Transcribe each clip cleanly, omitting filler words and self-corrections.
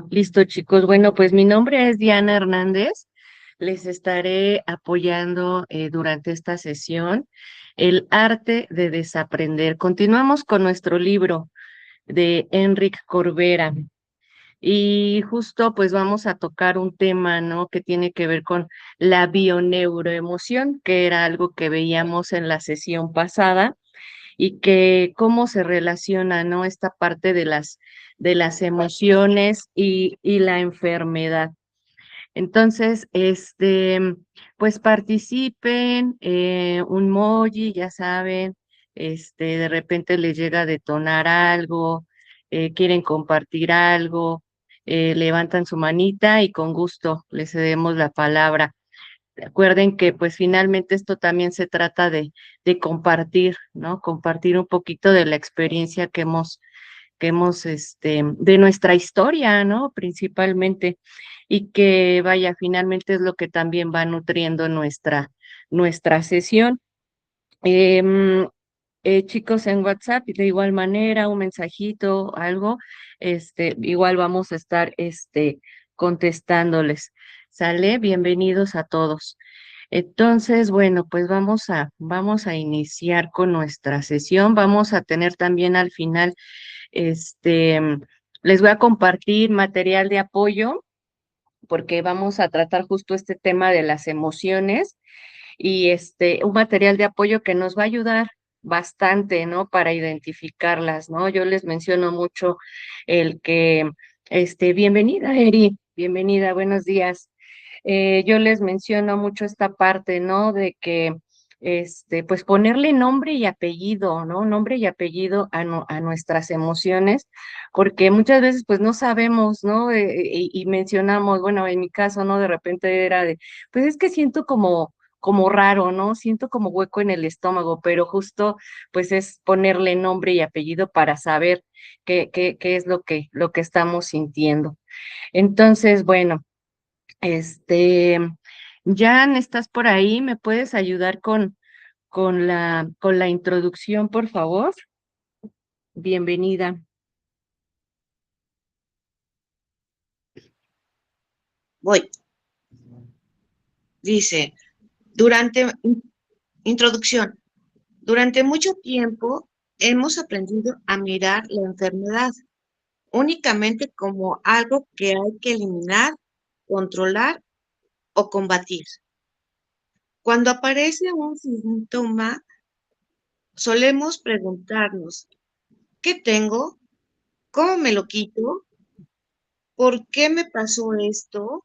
Listo, chicos. Bueno, pues mi nombre es Diana Hernández. Les estaré apoyando durante esta sesión el arte de desaprender. Continuamos con nuestro libro de Enric Corbera y justo pues vamos a tocar un tema, ¿no? Que tiene que ver con la bioneuroemoción, que era algo que veíamos en la sesión pasada y que cómo se relaciona, ¿no? Esta parte de las emociones y la enfermedad. Entonces, pues participen, un moji, ya saben, de repente les llega a detonar algo, quieren compartir algo, levantan su manita y con gusto les cedemos la palabra. Recuerden que pues finalmente esto también se trata de compartir, ¿no? Compartir un poquito de la experiencia de nuestra historia, ¿no? Principalmente, y que vaya, finalmente es lo que también va nutriendo nuestra sesión. Em, chicos en WhatsApp, de igual manera, un mensajito, algo, igual vamos a estar, contestándoles. ¿Sale? Bienvenidos a todos. Entonces, bueno, pues vamos a iniciar con nuestra sesión. Vamos a tener también al final, este, les voy a compartir material de apoyo porque vamos a tratar justo este tema de las emociones y un material de apoyo que nos va a ayudar bastante, ¿no? Para identificarlas, ¿no? Yo les menciono mucho el que, bienvenida, Eri, bienvenida, buenos días. Yo les menciono mucho esta parte, ¿no? De que, pues ponerle nombre y apellido, ¿no? Nombre y apellido a nuestras emociones, porque muchas veces, pues no sabemos, ¿no? Y mencionamos, bueno, en mi caso, ¿no? De repente era de, pues es que siento como raro, ¿no? Siento como hueco en el estómago, pero justo pues es ponerle nombre y apellido para saber qué es lo que estamos sintiendo. Entonces, bueno, este, Jan, ¿estás por ahí? ¿Me puedes ayudar con la introducción, por favor? Bienvenida. Voy. Dice, durante introducción, durante mucho tiempo hemos aprendido a mirar la enfermedad únicamente como algo que hay que eliminar, controlar o combatir. Cuando aparece un síntoma, solemos preguntarnos, ¿qué tengo? ¿Cómo me lo quito? ¿Por qué me pasó esto?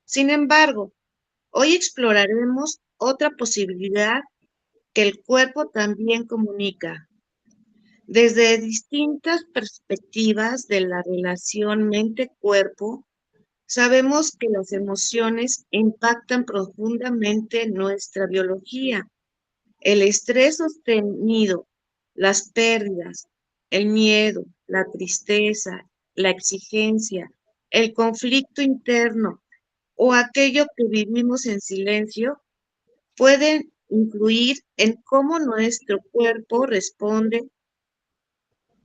Sin embargo, hoy exploraremos otra posibilidad que el cuerpo también comunica. Desde distintas perspectivas de la relación mente-cuerpo, sabemos que las emociones impactan profundamente nuestra biología. El estrés sostenido, las pérdidas, el miedo, la tristeza, la exigencia, el conflicto interno o aquello que vivimos en silencio pueden influir en cómo nuestro cuerpo responde.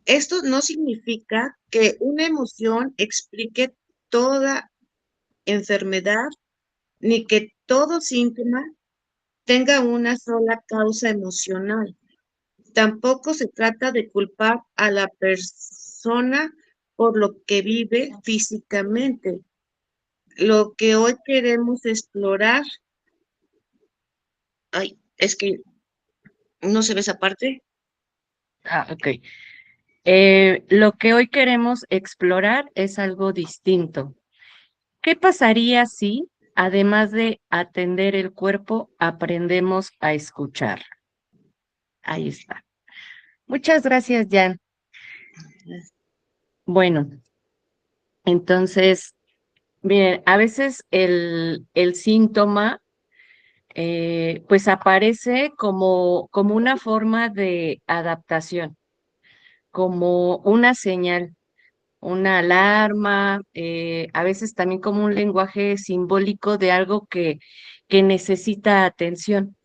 Esto no significa que una emoción explique toda enfermedad ni que todo síntoma tenga una sola causa emocional. Tampoco se trata de culpar a la persona por lo que vive físicamente. Lo que hoy queremos explorar, ay, es que no se ve esa parte. Ah, ok. Lo que hoy queremos explorar es algo distinto. ¿Qué pasaría si, además de atender el cuerpo, aprendemos a escuchar? Ahí está. Muchas gracias, Jan. Bueno, entonces, bien, a veces el síntoma pues aparece como una forma de adaptación, como una señal, una alarma, a veces también como un lenguaje simbólico de algo que necesita atención.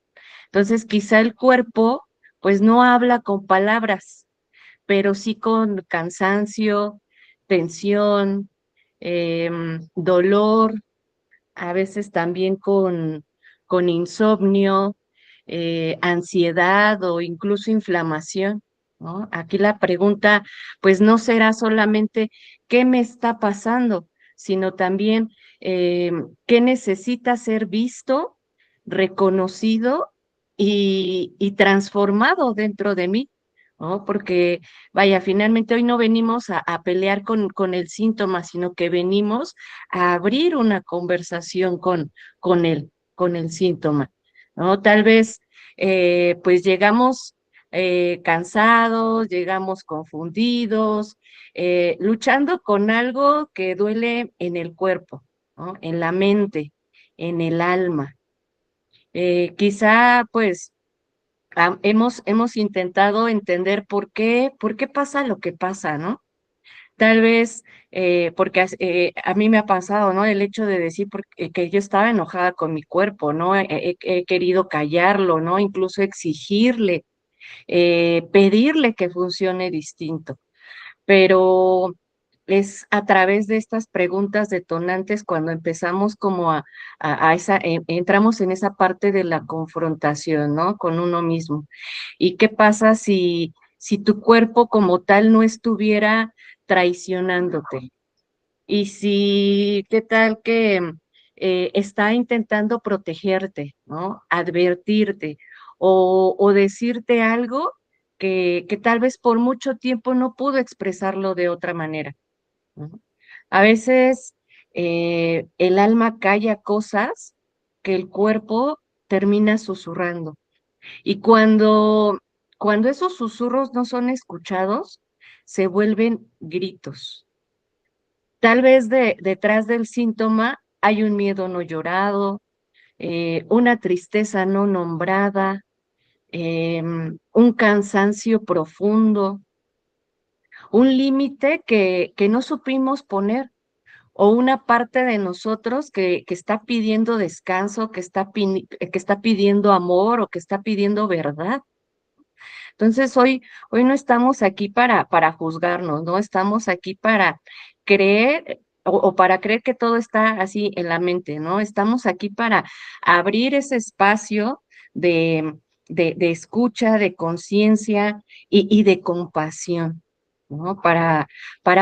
Entonces, quizá el cuerpo pues no habla con palabras, pero sí con cansancio, tensión, dolor, a veces también con insomnio, ansiedad o incluso inflamación, ¿no? Aquí la pregunta, pues no será solamente qué me está pasando, sino también qué necesita ser visto, reconocido y transformado dentro de mí, ¿no? Porque, vaya, finalmente hoy no venimos a pelear con el síntoma, sino que venimos a abrir una conversación con el síntoma, ¿no? Tal vez, pues llegamos cansados, llegamos confundidos, luchando con algo que duele en el cuerpo, ¿no? En la mente, en el alma. Quizá, pues, hemos intentado entender por qué pasa lo que pasa, ¿no? Tal vez porque a mí me ha pasado, ¿no? El hecho de decir que yo estaba enojada con mi cuerpo, ¿no? He querido callarlo, ¿no? Incluso exigirle, pedirle que funcione distinto. Pero es a través de estas preguntas detonantes cuando empezamos como a esa, entramos en esa parte de la confrontación, ¿no? Con uno mismo. ¿Y qué pasa si tu cuerpo como tal no estuviera traicionándote? Y si, ¿qué tal que está intentando protegerte, ¿no? Advertirte o decirte algo que tal vez por mucho tiempo no pudo expresarlo de otra manera, ¿no? A veces el alma calla cosas que el cuerpo termina susurrando. Y cuando esos susurros no son escuchados, se vuelven gritos. Tal vez detrás del síntoma hay un miedo no llorado, una tristeza no nombrada, un cansancio profundo, un límite que no supimos poner o una parte de nosotros que está pidiendo descanso, que está pidiendo amor o que está pidiendo verdad. Entonces, hoy no estamos aquí para juzgarnos, ¿no? Estamos aquí para creer o para creer que todo está así en la mente, ¿no? Estamos aquí para abrir ese espacio de, de escucha, de conciencia y de compasión, ¿no? Para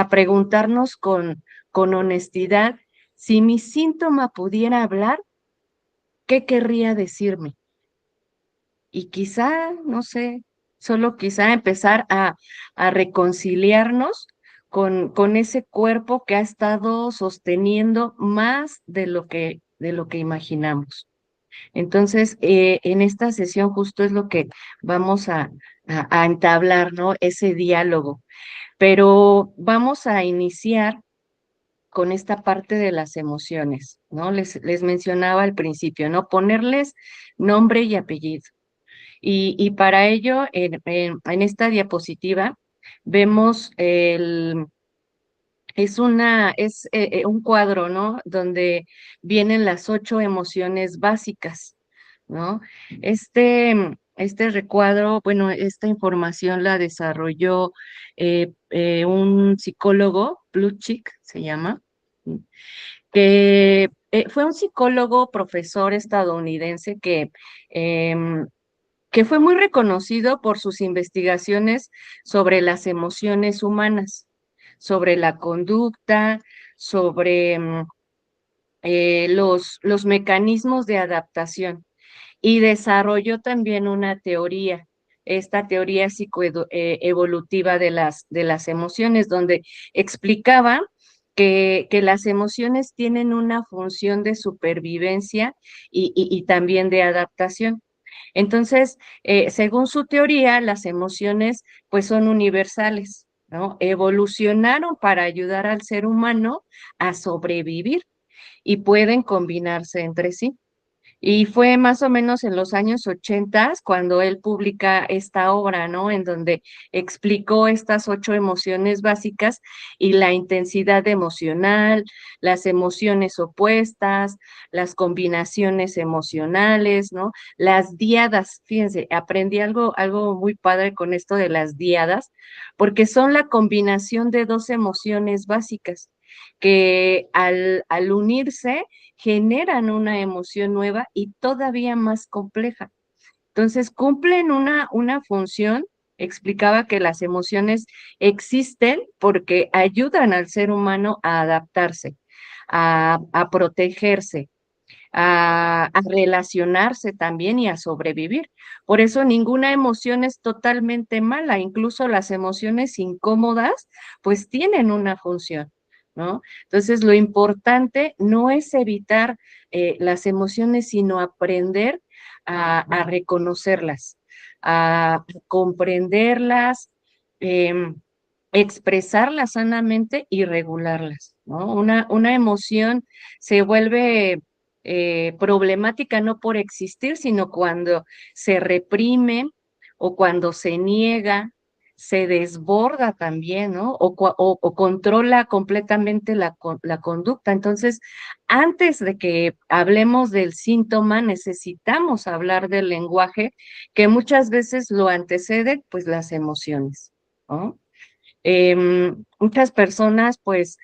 preguntarnos con honestidad, si mi síntoma pudiera hablar, ¿qué querría decirme? Y quizá, no sé, solo quizá empezar a reconciliarnos con ese cuerpo que ha estado sosteniendo más de lo que imaginamos. Entonces, en esta sesión justo es lo que vamos a entablar, ¿no? Ese diálogo. Pero vamos a iniciar con esta parte de las emociones, ¿no? Les mencionaba al principio, ¿no? Ponerles nombre y apellido. Y para ello, en esta diapositiva, vemos un cuadro, ¿no? Donde vienen las 8 emociones básicas, ¿no? Este recuadro, bueno, esta información la desarrolló un psicólogo, Plutchik se llama, que fue un psicólogo profesor estadounidense em, que fue muy reconocido por sus investigaciones sobre las emociones humanas, sobre la conducta, sobre los mecanismos de adaptación y desarrolló también una teoría, esta teoría psicoevolutiva de las emociones, donde explicaba que las emociones tienen una función de supervivencia y también de adaptación. Entonces, según su teoría, las emociones pues son universales, ¿no? Evolucionaron para ayudar al ser humano a sobrevivir y pueden combinarse entre sí. Y fue más o menos en los años 80 cuando él publica esta obra, ¿no? En donde explicó estas 8 emociones básicas y la intensidad emocional, las emociones opuestas, las combinaciones emocionales, ¿no? Las diadas, fíjense, aprendí algo muy padre con esto de las diadas, porque son la combinación de 2 emociones básicas que al unirse generan una emoción nueva y todavía más compleja. Entonces, cumplen una función. Explicaba que las emociones existen porque ayudan al ser humano a adaptarse, a protegerse, a relacionarse también y a sobrevivir. Por eso ninguna emoción es totalmente mala, incluso las emociones incómodas, pues tienen una función, ¿no? Entonces, lo importante no es evitar las emociones, sino aprender a reconocerlas, a comprenderlas, expresarlas sanamente y regularlas, ¿no? Una emoción se vuelve problemática no por existir, sino cuando se reprime o cuando se niega, se desborda también, ¿no? O controla completamente la conducta. Entonces, antes de que hablemos del síntoma, necesitamos hablar del lenguaje, que muchas veces lo antecede, pues, las emociones, ¿no? Muchas personas pues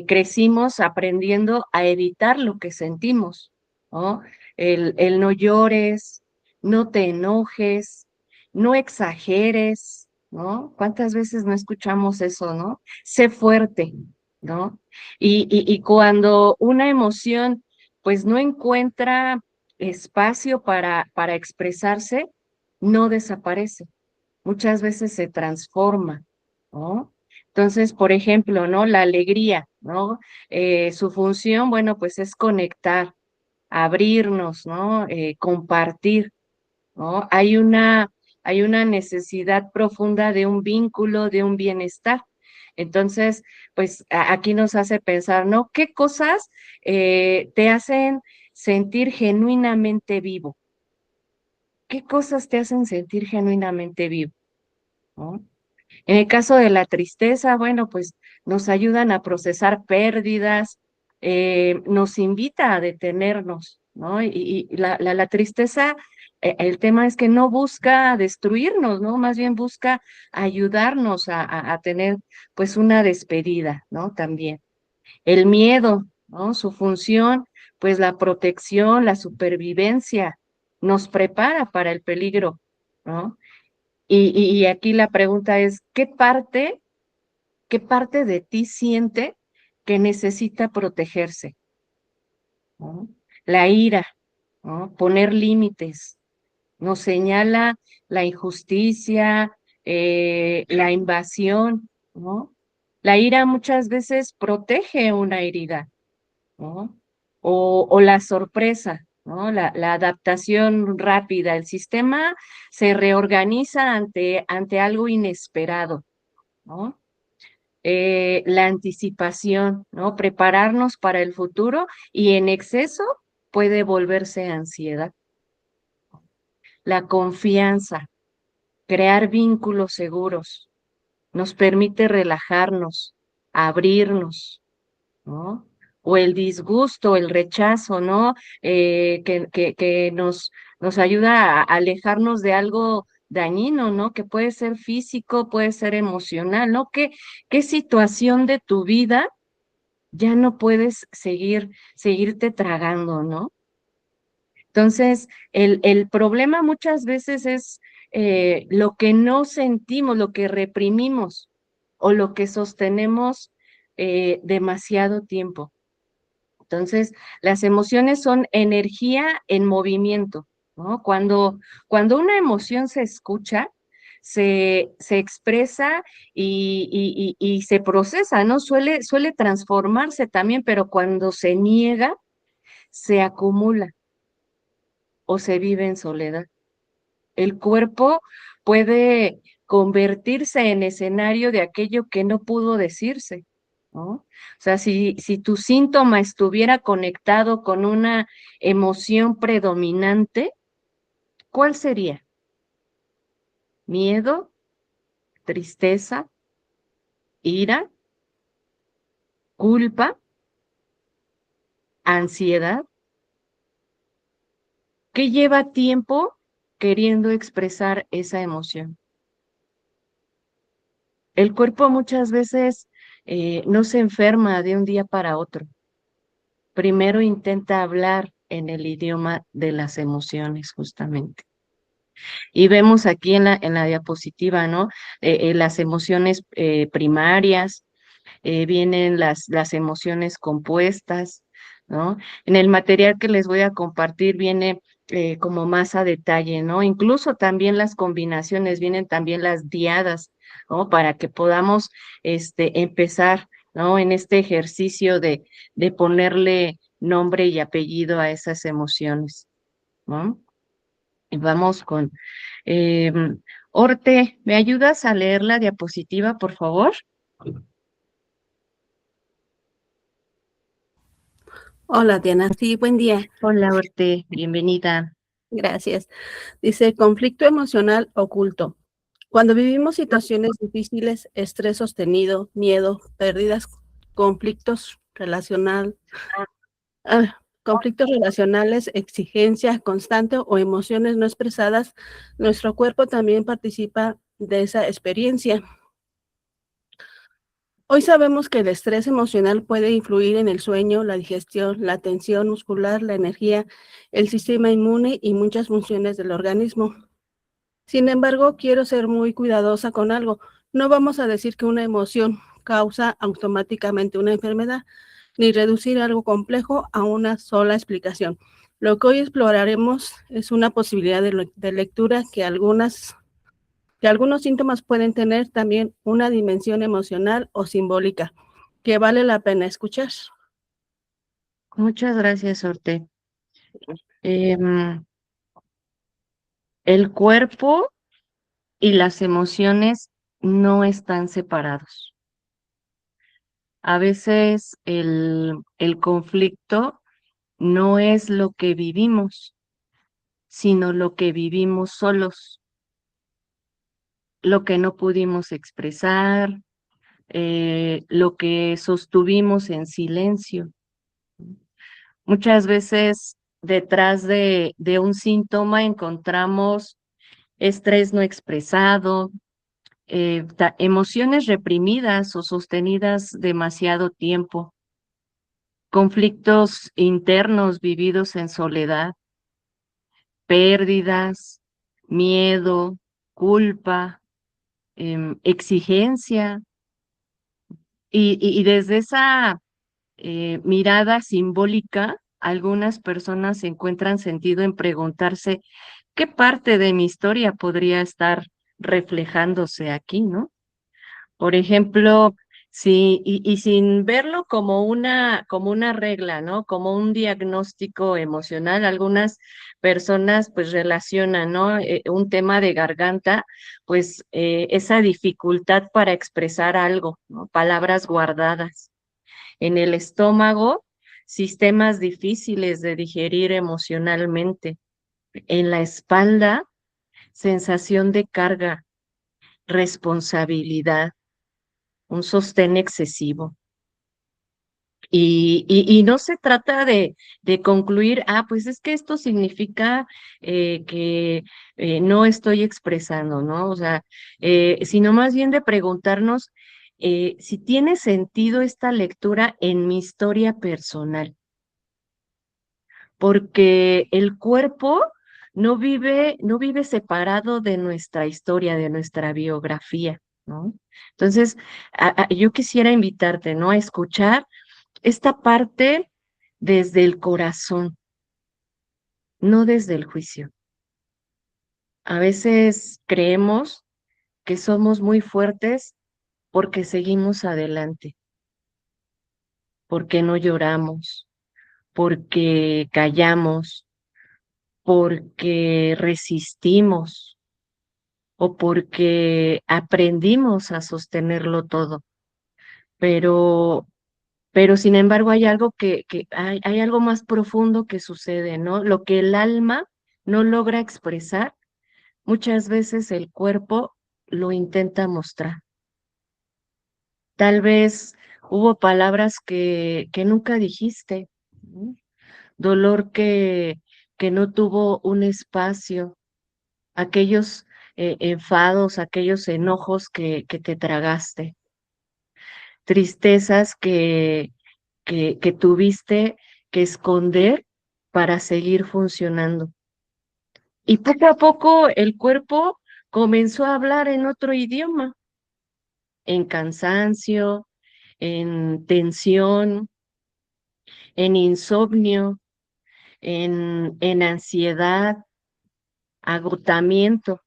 crecimos aprendiendo a evitar lo que sentimos, ¿no? El no llores, no te enojes, no exageres, ¿no? ¿Cuántas veces no escuchamos eso, no? Sé fuerte, ¿no? Y cuando una emoción pues no encuentra espacio para expresarse, no desaparece, muchas veces se transforma, ¿no? Entonces, por ejemplo, ¿no? La alegría, ¿no? Su función, bueno, pues es conectar, abrirnos, ¿no? Compartir, ¿no? Hay una necesidad profunda de un vínculo, de un bienestar. Entonces, pues aquí nos hace pensar, ¿no? ¿Qué cosas te hacen sentir genuinamente vivo? ¿Qué cosas te hacen sentir genuinamente vivo? ¿No? En el caso de la tristeza, bueno, pues nos ayudan a procesar pérdidas, nos invita a detenernos, ¿no? Y la tristeza, el tema es que no busca destruirnos, ¿no? Más bien busca ayudarnos a tener pues una despedida, ¿no? También. El miedo, ¿no? Su función, pues la protección, la supervivencia, nos prepara para el peligro, ¿no? Y aquí la pregunta es, ¿qué parte de ti siente que necesita protegerse? ¿No? La ira, ¿no? Poner límites, nos señala la injusticia, la invasión, ¿no? La ira muchas veces protege una herida, ¿no? O la sorpresa, ¿no? La adaptación rápida. El sistema se reorganiza ante algo inesperado, ¿no? La anticipación, ¿no? Prepararnos para el futuro y en exceso puede volverse ansiedad. La confianza, crear vínculos seguros, nos permite relajarnos, abrirnos, ¿no? O el disgusto, el rechazo, ¿no? Que nos ayuda a alejarnos de algo dañino, ¿no? Que puede ser físico, puede ser emocional, ¿no? ¿Qué situación de tu vida ya no puedes seguirte tragando, ¿no? Entonces, el problema muchas veces es lo que no sentimos, lo que reprimimos o lo que sostenemos demasiado tiempo. Entonces, las emociones son energía en movimiento, ¿no? Cuando una emoción se escucha, se expresa y se procesa, ¿no? Suele transformarse también, pero cuando se niega, se acumula o se vive en soledad. El cuerpo puede convertirse en escenario de aquello que no pudo decirse, ¿no? O sea, si tu síntoma estuviera conectado con una emoción predominante, ¿cuál sería? ¿Miedo, tristeza, ira, culpa, ansiedad? ¿Qué lleva tiempo queriendo expresar esa emoción? El cuerpo muchas veces no se enferma de un día para otro. Primero intenta hablar en el idioma de las emociones, justamente. Y vemos aquí en la diapositiva, ¿no? Las emociones primarias, vienen las emociones compuestas, ¿no? En el material que les voy a compartir viene como más a detalle, ¿no? Incluso también las combinaciones, vienen también las diadas, ¿no? Para que podamos empezar, ¿no? En este ejercicio de ponerle nombre y apellido a esas emociones, ¿no? Y vamos con eh, Orte, ¿me ayudas a leer la diapositiva, por favor? Hola Diana, sí, buen día. Hola, Orte, bienvenida. Gracias. Dice, conflicto emocional oculto. Cuando vivimos situaciones difíciles, estrés sostenido, miedo, pérdidas, conflictos conflictos relacionales, exigencia constante o emociones no expresadas, nuestro cuerpo también participa de esa experiencia. Hoy sabemos que el estrés emocional puede influir en el sueño, la digestión, la tensión muscular, la energía, el sistema inmune y muchas funciones del organismo. Sin embargo, quiero ser muy cuidadosa con algo. No vamos a decir que una emoción causa automáticamente una enfermedad, ni reducir algo complejo a una sola explicación. Lo que hoy exploraremos es una posibilidad de lectura que algunos síntomas pueden tener también una dimensión emocional o simbólica que vale la pena escuchar. Muchas gracias, Orte. Em, el cuerpo y las emociones no están separados. A veces el conflicto no es lo que vivimos, sino lo que vivimos solos, lo que no pudimos expresar, lo que sostuvimos en silencio. Muchas veces detrás de un síntoma encontramos estrés no expresado, emociones reprimidas o sostenidas demasiado tiempo, conflictos internos vividos en soledad, pérdidas, miedo, culpa, exigencia. Y desde esa mirada simbólica, algunas personas encuentran sentido en preguntarse qué parte de mi historia podría estar reflejándose aquí, ¿no? Por ejemplo, y sin verlo como una regla, ¿no? Como un diagnóstico emocional, algunas personas pues relacionan, ¿no? Un tema de garganta, pues esa dificultad para expresar algo, ¿no? Palabras guardadas. En el estómago, sistemas difíciles de digerir emocionalmente. En la espalda, sensación de carga, responsabilidad, un sostén excesivo. Y no se trata de concluir, pues es que esto significa que no estoy expresando, ¿no? O sea, sino más bien de preguntarnos si tiene sentido esta lectura en mi historia personal, porque el cuerpo no vive separado de nuestra historia, de nuestra biografía, ¿no? Entonces, yo quisiera invitarte, ¿no? A escuchar esta parte desde el corazón, no desde el juicio. A veces creemos que somos muy fuertes porque seguimos adelante, porque no lloramos, porque callamos, porque resistimos o porque aprendimos a sostenerlo todo. pero, pero sin embargo hay algo hay algo más profundo que sucede, ¿no? Lo que el alma no logra expresar, muchas veces el cuerpo lo intenta mostrar. Tal vez hubo palabras que nunca dijiste, ¿no? Dolor que no tuvo un espacio, aquellos enfados, aquellos enojos que te tragaste, tristezas que tuviste que esconder para seguir funcionando. Y poco a poco el cuerpo comenzó a hablar en otro idioma, en cansancio, en tensión, en insomnio, en ansiedad, agotamiento.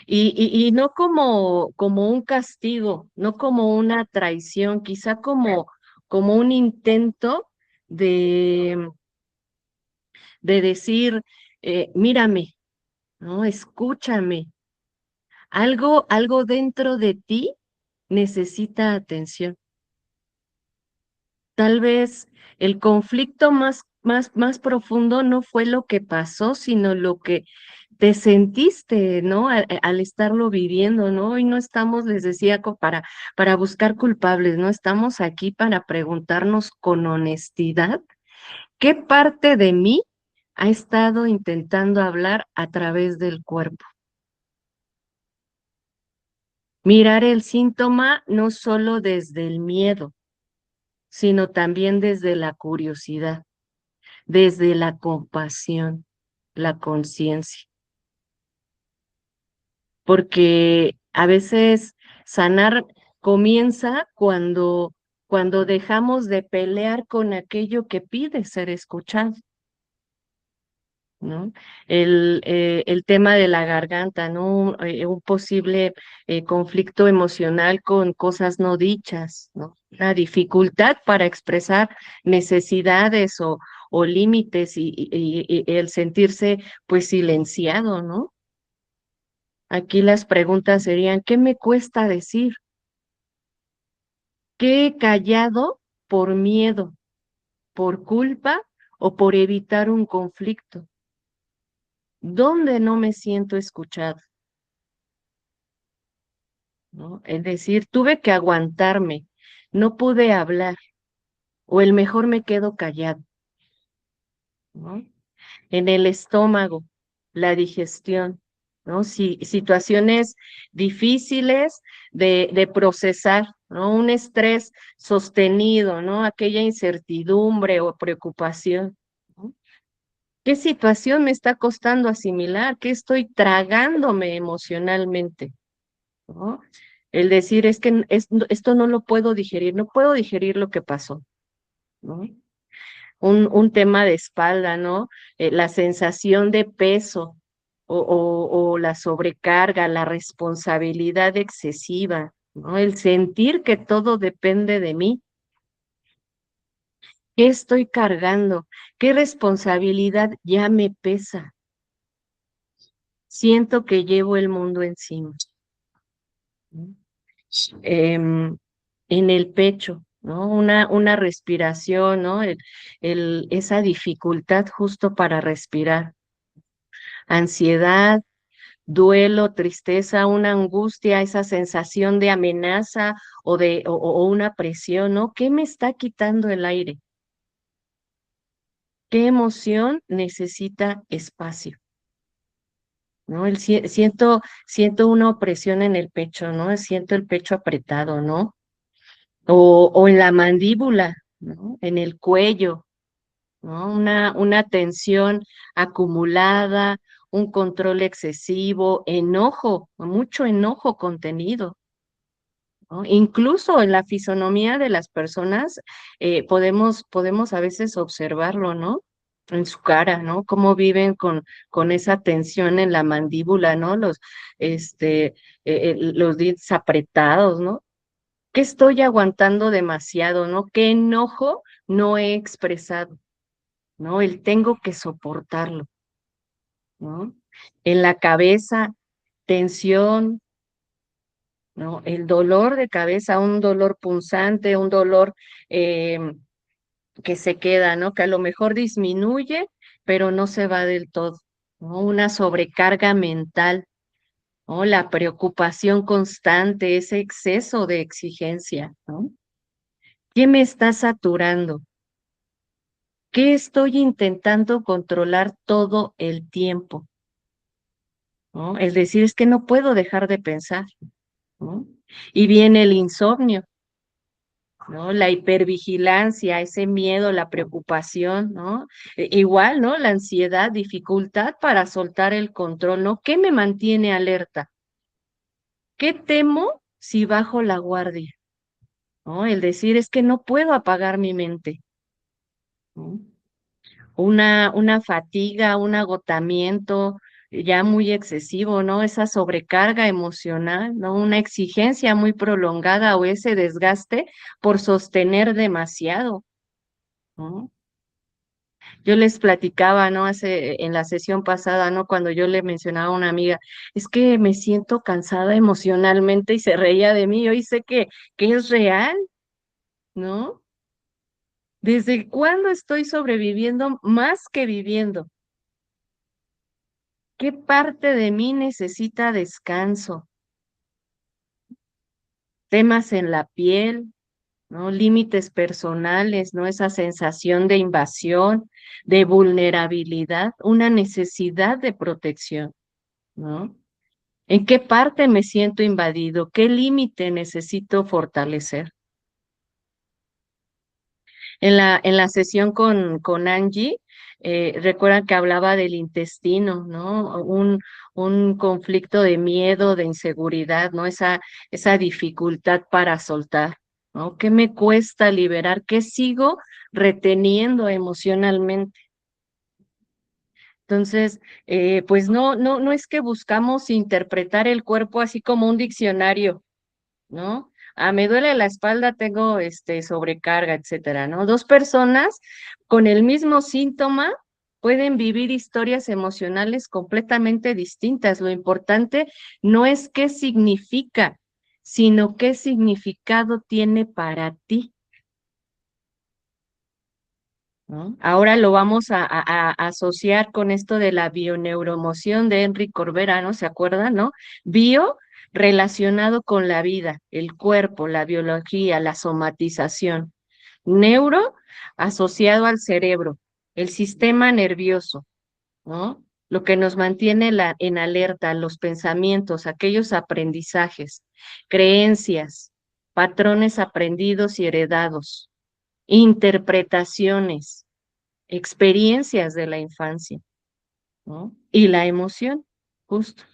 Y no como un castigo, no como una traición, quizá como un intento de, de decir, mírame, ¿no? Escúchame. Algo dentro de ti necesita atención. Tal vez el conflicto más profundo no fue lo que pasó, sino lo que te sentiste, ¿no? Al estarlo viviendo, ¿no? Hoy no estamos, les decía, para buscar culpables, ¿no? Estamos aquí para preguntarnos con honestidad qué parte de mí ha estado intentando hablar a través del cuerpo. Mirar el síntoma no solo desde el miedo, sino también desde la curiosidad, desde la compasión, la conciencia. Porque a veces sanar comienza cuando dejamos de pelear con aquello que pide ser escuchado, ¿no? El tema de la garganta, ¿no? Un posible conflicto emocional con cosas no dichas, ¿no? La dificultad para expresar necesidades o límites y el sentirse pues silenciado, ¿no? Aquí las preguntas serían, ¿qué me cuesta decir? ¿Qué he callado por miedo, por culpa o por evitar un conflicto? ¿Dónde no me siento escuchado? ¿No? Es decir, tuve que aguantarme, no pude hablar, o el mejor me quedo callado, ¿no? En el estómago, la digestión, ¿no? Situaciones difíciles de procesar, ¿no? Un estrés sostenido, ¿no? Aquella incertidumbre o preocupación, ¿no? ¿Qué situación me está costando asimilar? ¿Qué estoy tragándome emocionalmente? ¿No? El decir es que esto no lo puedo digerir, no puedo digerir lo que pasó, ¿no? Un tema de espalda, ¿no? La sensación de peso o la sobrecarga, la responsabilidad excesiva, ¿no? El sentir que todo depende de mí. ¿Qué estoy cargando? ¿Qué responsabilidad ya me pesa? Siento que llevo el mundo encima. ¿No? Em, en el pecho, ¿no? Una respiración, ¿no? Esa dificultad justo para respirar. Ansiedad, duelo, tristeza, una angustia, esa sensación de amenaza o una presión, ¿no? ¿Qué me está quitando el aire? ¿Qué emoción necesita espacio? ¿No? Siento una opresión en el pecho, ¿no? Siento el pecho apretado, ¿no? O en la mandíbula, ¿no? En el cuello, ¿no? Una tensión acumulada, un control excesivo, enojo, mucho enojo contenido, ¿no? Incluso en la fisonomía de las personas podemos a veces observarlo, ¿no? En su cara, ¿no? Cómo viven con esa tensión en la mandíbula, ¿no? Los dientes apretados, ¿no? ¿Qué estoy aguantando demasiado, no? ¿Qué enojo no he expresado, no? El tengo que soportarlo, ¿no? En la cabeza, tensión, ¿no? El dolor de cabeza, un dolor punzante, un dolor que se queda, ¿no? Que a lo mejor disminuye, pero no se va del todo, ¿no? Una sobrecarga mental, ¿no? La preocupación constante, ese exceso de exigencia, ¿no? ¿Qué me está saturando? ¿Qué estoy intentando controlar todo el tiempo? ¿No? Es decir, es que no puedo dejar de pensar, ¿no? Y viene el insomnio, ¿no? La hipervigilancia, ese miedo, la preocupación, ¿no? Igual, ¿no? La ansiedad, dificultad para soltar el control, ¿no? ¿Qué me mantiene alerta? ¿Qué temo si bajo la guardia? ¿No? El decir es que no puedo apagar mi mente, ¿no? Una fatiga, un agotamiento ya muy excesivo, ¿no? Esa sobrecarga emocional, ¿no? Una exigencia muy prolongada o ese desgaste por sostener demasiado, ¿no? Yo les platicaba, ¿no? En la sesión pasada, ¿no? Cuando yo le mencionaba a una amiga, es que me siento cansada emocionalmente y se reía de mí. Hoy sé que es real, ¿no? ¿Desde cuándo estoy sobreviviendo más que viviendo? ¿Qué parte de mí necesita descanso? Temas en la piel, ¿no? Límites personales, ¿no? Esa sensación de invasión, de vulnerabilidad, una necesidad de protección, ¿no? ¿En qué parte me siento invadido? ¿Qué límite necesito fortalecer? En la sesión con Angie, recuerdan que hablaba del intestino, ¿no? Un conflicto de miedo, de inseguridad, ¿no? Esa dificultad para soltar, ¿no? ¿Qué me cuesta liberar? ¿Qué sigo reteniendo emocionalmente? Entonces, pues no es que buscamos interpretar el cuerpo así como un diccionario, ¿no? Ah, me duele la espalda, tengo sobrecarga, etcétera, ¿no? Dos personas con el mismo síntoma pueden vivir historias emocionales completamente distintas. Lo importante no es qué significa, sino qué significado tiene para ti, ¿no? Ahora lo vamos a asociar con esto de la bioneuroemoción de Enrique Corbera, ¿no? ¿Se acuerdan, no? Bio relacionado con la vida, el cuerpo, la biología, la somatización. Neuro asociado al cerebro, el sistema nervioso, ¿no? Lo que nos mantiene en alerta, los pensamientos, aquellos aprendizajes, creencias, patrones aprendidos y heredados, interpretaciones, experiencias de la infancia, ¿no? Y la emoción, justo,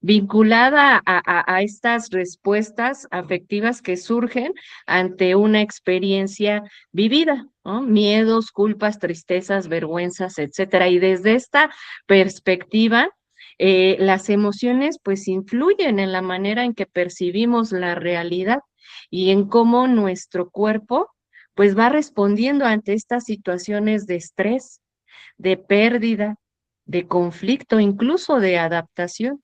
vinculada a estas respuestas afectivas que surgen ante una experiencia vivida, ¿no? Miedos, culpas, tristezas, vergüenzas, etcétera. Y desde esta perspectiva, las emociones pues influyen en la manera en que percibimos la realidad y en cómo nuestro cuerpo pues va respondiendo ante estas situaciones de estrés, de pérdida, de conflicto, incluso de adaptación.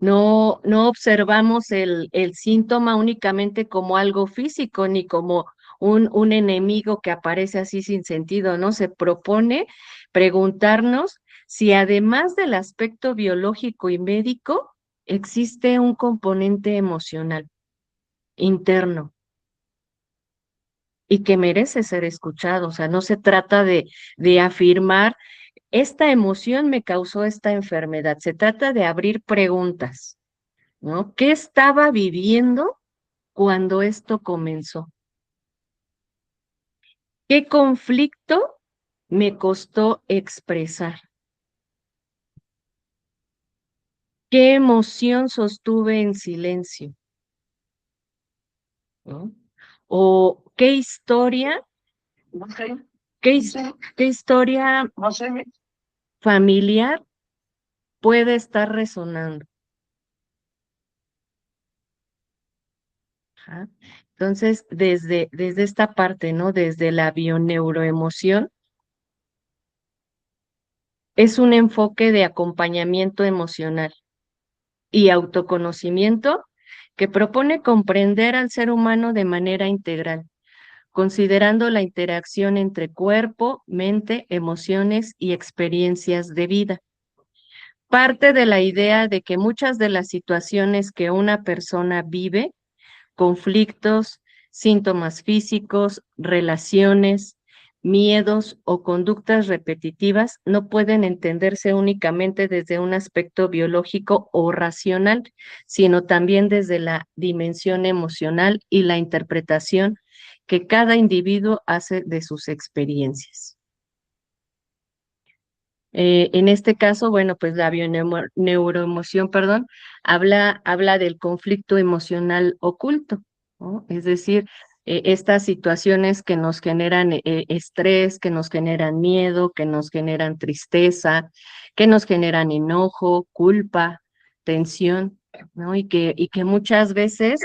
No observamos el síntoma únicamente como algo físico, ni como un enemigo que aparece así sin sentido, ¿no? Se propone preguntarnos si además del aspecto biológico y médico, existe un componente emocional interno y que merece ser escuchado. O sea, no se trata de afirmar, esta emoción me causó esta enfermedad. Se trata de abrir preguntas, ¿no? ¿Qué estaba viviendo cuando esto comenzó? ¿Qué conflicto me costó expresar? ¿Qué emoción sostuve en silencio? ¿No? ¿O qué historia, No sé, qué, no his- sé, qué historia no sé. familiar puede estar resonando? Ajá. Entonces, desde esta parte, ¿no? Desde la bioneuroemoción, es un enfoque de acompañamiento emocional, y autoconocimiento que propone comprender al ser humano de manera integral, considerando la interacción entre cuerpo, mente, emociones y experiencias de vida. Parte de la idea de que muchas de las situaciones que una persona vive, conflictos, síntomas físicos, relaciones, miedos o conductas repetitivas no pueden entenderse únicamente desde un aspecto biológico o racional, sino también desde la dimensión emocional y la interpretación que cada individuo hace de sus experiencias. En este caso, bueno, pues la neuroemoción, perdón, habla del conflicto emocional oculto, ¿no? Es decir, estas situaciones que nos generan estrés, que nos generan miedo, que nos generan tristeza, que nos generan enojo, culpa, tensión, ¿no? Y que muchas veces,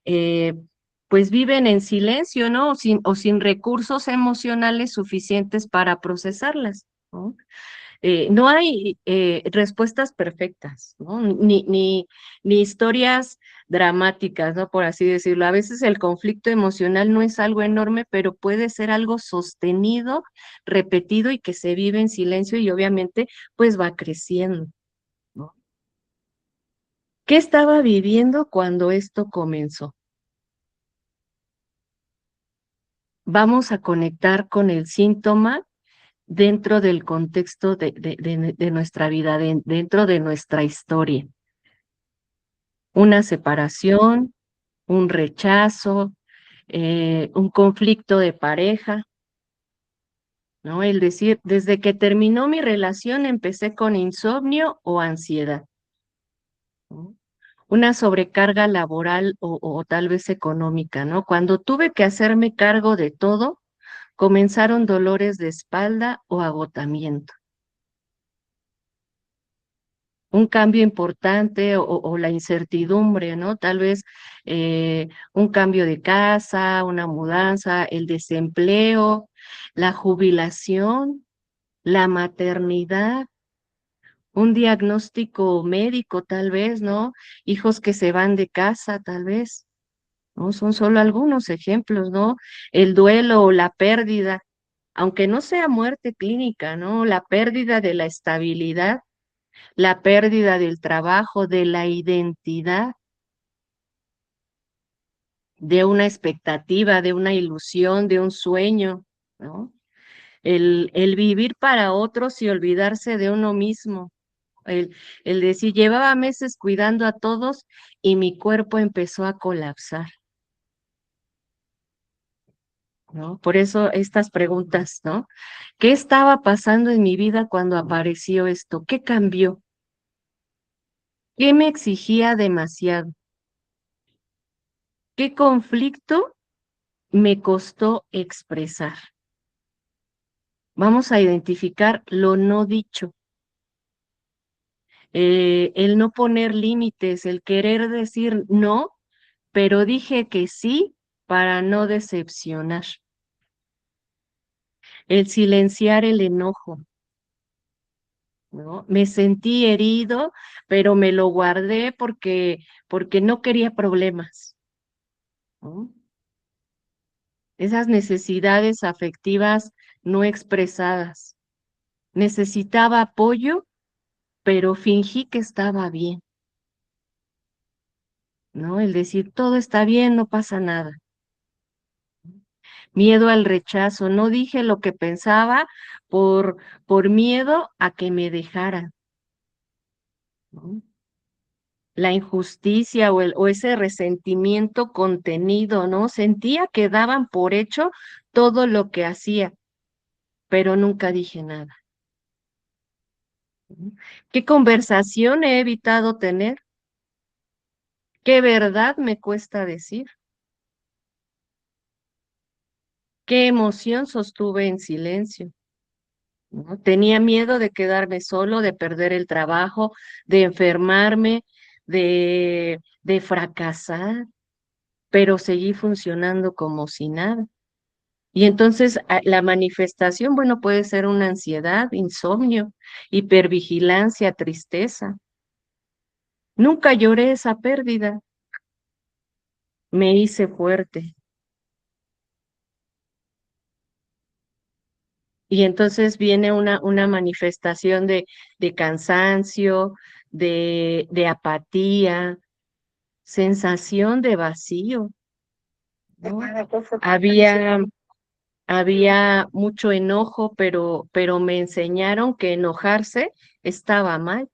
eh, pues viven en silencio, ¿no? O sin recursos emocionales suficientes para procesarlas, ¿no? No hay respuestas perfectas, ¿no? Ni historias dramáticas, ¿no? Por así decirlo. A veces el conflicto emocional no es algo enorme, pero puede ser algo sostenido, repetido y que se vive en silencio y obviamente pues va creciendo, ¿no? ¿Qué estaba viviendo cuando esto comenzó? Vamos a conectar con el síntoma dentro del contexto de nuestra vida, dentro de nuestra historia. Una separación, un rechazo, un conflicto de pareja, ¿no? El decir, desde que terminó mi relación empecé con insomnio o ansiedad, ¿no? Una sobrecarga laboral o tal vez económica, ¿no? Cuando tuve que hacerme cargo de todo, comenzaron dolores de espalda o agotamiento. Un cambio importante o la incertidumbre, ¿no? Tal vez un cambio de casa, una mudanza, el desempleo, la jubilación, la maternidad, un diagnóstico médico tal vez, ¿no? Hijos que se van de casa tal vez, ¿no? Son solo algunos ejemplos, ¿no? El duelo o la pérdida, aunque no sea muerte clínica, ¿no? La pérdida de la estabilidad, la pérdida del trabajo, de la identidad, de una expectativa, de una ilusión, de un sueño, ¿no? El vivir para otros y olvidarse de uno mismo. El decir, llevaba meses cuidando a todos y mi cuerpo empezó a colapsar, ¿no? Por eso estas preguntas, ¿no? ¿Qué estaba pasando en mi vida cuando apareció esto? ¿Qué cambió? ¿Qué me exigía demasiado? ¿Qué conflicto me costó expresar? Vamos a identificar lo no dicho, el no poner límites, el querer decir no, pero dije que sí para no decepcionar, el silenciar el enojo, ¿no? Me sentí herido, pero me lo guardé porque no quería problemas, ¿no? Esas necesidades afectivas no expresadas. Necesitaba apoyo, pero fingí que estaba bien, ¿no? El decir, todo está bien, no pasa nada. Miedo al rechazo, no dije lo que pensaba por, por miedo a que me dejaran, ¿no? La injusticia o ese resentimiento contenido, ¿no? Sentía que daban por hecho todo lo que hacía, pero nunca dije nada, ¿no? ¿Qué conversación he evitado tener? ¿Qué verdad me cuesta decir? ¿Qué emoción sostuve en silencio? ¿No? Tenía miedo de quedarme solo, de perder el trabajo, de enfermarme, de fracasar, pero seguí funcionando como si nada. Y entonces la manifestación, bueno, puede ser una ansiedad, insomnio, hipervigilancia, tristeza. Nunca lloré esa pérdida, me hice fuerte. Y entonces viene una manifestación de cansancio, de apatía, sensación de vacío, ¿no? Había mucho enojo, pero me enseñaron que enojarse estaba mal.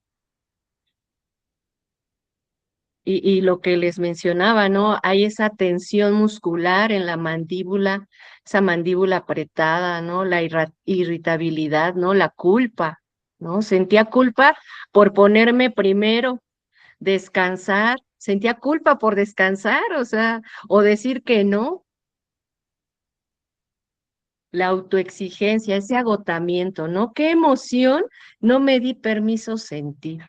Y lo que les mencionaba, ¿no? Hay esa tensión muscular en la mandíbula, esa mandíbula apretada, ¿no? La irritabilidad, ¿no? La culpa, ¿no? Sentía culpa por ponerme primero, descansar, sentía culpa por descansar, o sea, o decir que no, la autoexigencia, ese agotamiento, ¿no? ¿Qué emoción no me di permiso sentir?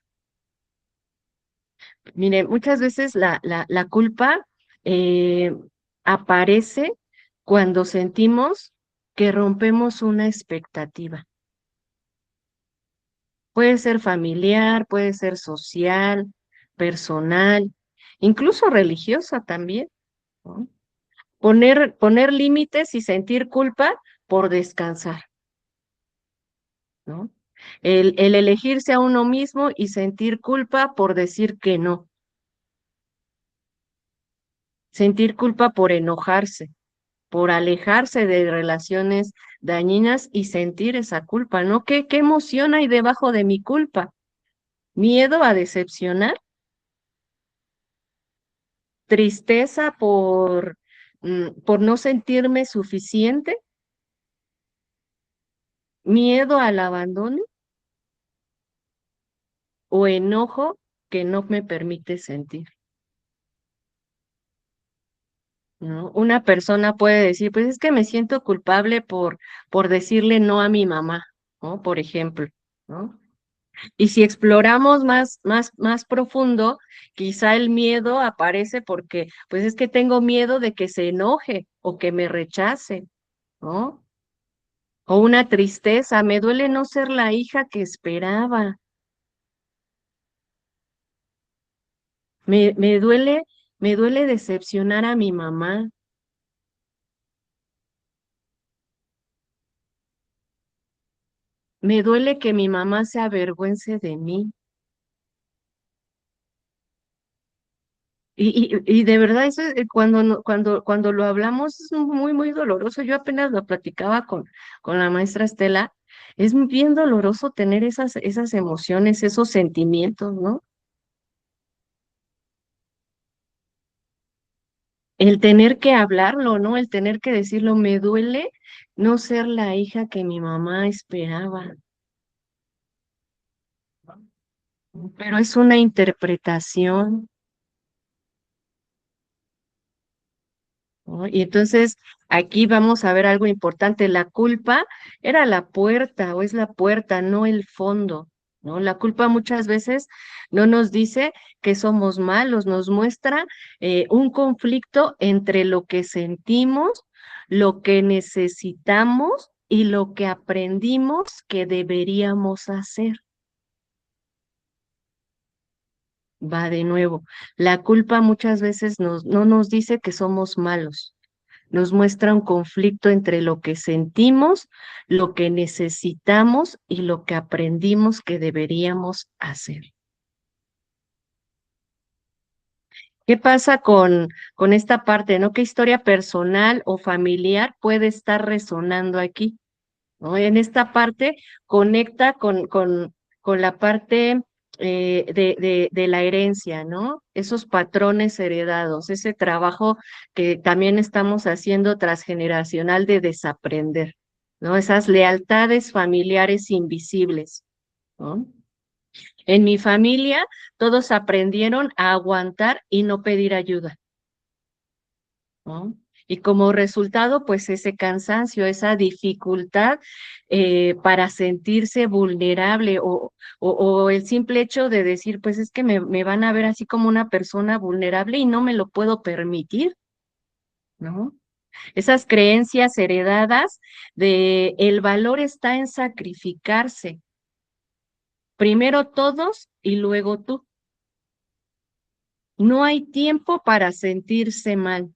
Mire, muchas veces la culpa eh, aparece cuando sentimos que rompemos una expectativa. Puede ser familiar, puede ser social, personal, incluso religiosa también, ¿no? Poner límites y sentir culpa por descansar, ¿no? El elegirse a uno mismo y sentir culpa por decir que no, sentir culpa por enojarse, por alejarse de relaciones dañinas y sentir esa culpa, ¿no? ¿Qué emoción hay debajo de mi culpa? ¿Miedo a decepcionar? ¿Tristeza por no sentirme suficiente? ¿Miedo al abandono? ¿O enojo que no me permite sentir? ¿No? Una persona puede decir, pues es que me siento culpable por decirle no a mi mamá, ¿no? Por ejemplo, ¿no? Y si exploramos más profundo, quizá el miedo aparece porque, pues es que tengo miedo de que se enoje o que me rechace, ¿no? O una tristeza, me duele no ser la hija que esperaba, me me duele decepcionar a mi mamá, me duele que mi mamá se avergüence de mí. Y de verdad, eso cuando, cuando lo hablamos es muy doloroso. Yo apenas lo platicaba con la maestra Estela. Es bien doloroso tener esas emociones, esos sentimientos, ¿no? El tener que hablarlo, ¿no? El tener que decirlo, me duele no ser la hija que mi mamá esperaba, pero es una interpretación. ¿No? Y entonces aquí vamos a ver algo importante. La culpa era la puerta o es la puerta, no el fondo, ¿no? La culpa muchas veces no nos dice que somos malos, nos muestra un conflicto entre lo que sentimos, lo que necesitamos y lo que aprendimos que deberíamos hacer. Va de nuevo. La culpa muchas veces no nos dice que somos malos, nos muestra un conflicto entre lo que sentimos, lo que necesitamos y lo que aprendimos que deberíamos hacer. ¿Qué pasa con esta parte, no? ¿Qué historia personal o familiar puede estar resonando aquí? ¿No? En esta parte conecta con la parte de la herencia, ¿no? Esos patrones heredados, ese trabajo que también estamos haciendo transgeneracional de desaprender, ¿no? Esas lealtades familiares invisibles, ¿no? En mi familia todos aprendieron a aguantar y no pedir ayuda, ¿no? Y como resultado, pues ese cansancio, esa dificultad para sentirse vulnerable o el simple hecho de decir, pues es que me van a ver así como una persona vulnerable y no me lo puedo permitir, ¿no? Esas creencias heredadas de el valor está en sacrificarse, primero todos y luego tú. No hay tiempo para sentirse mal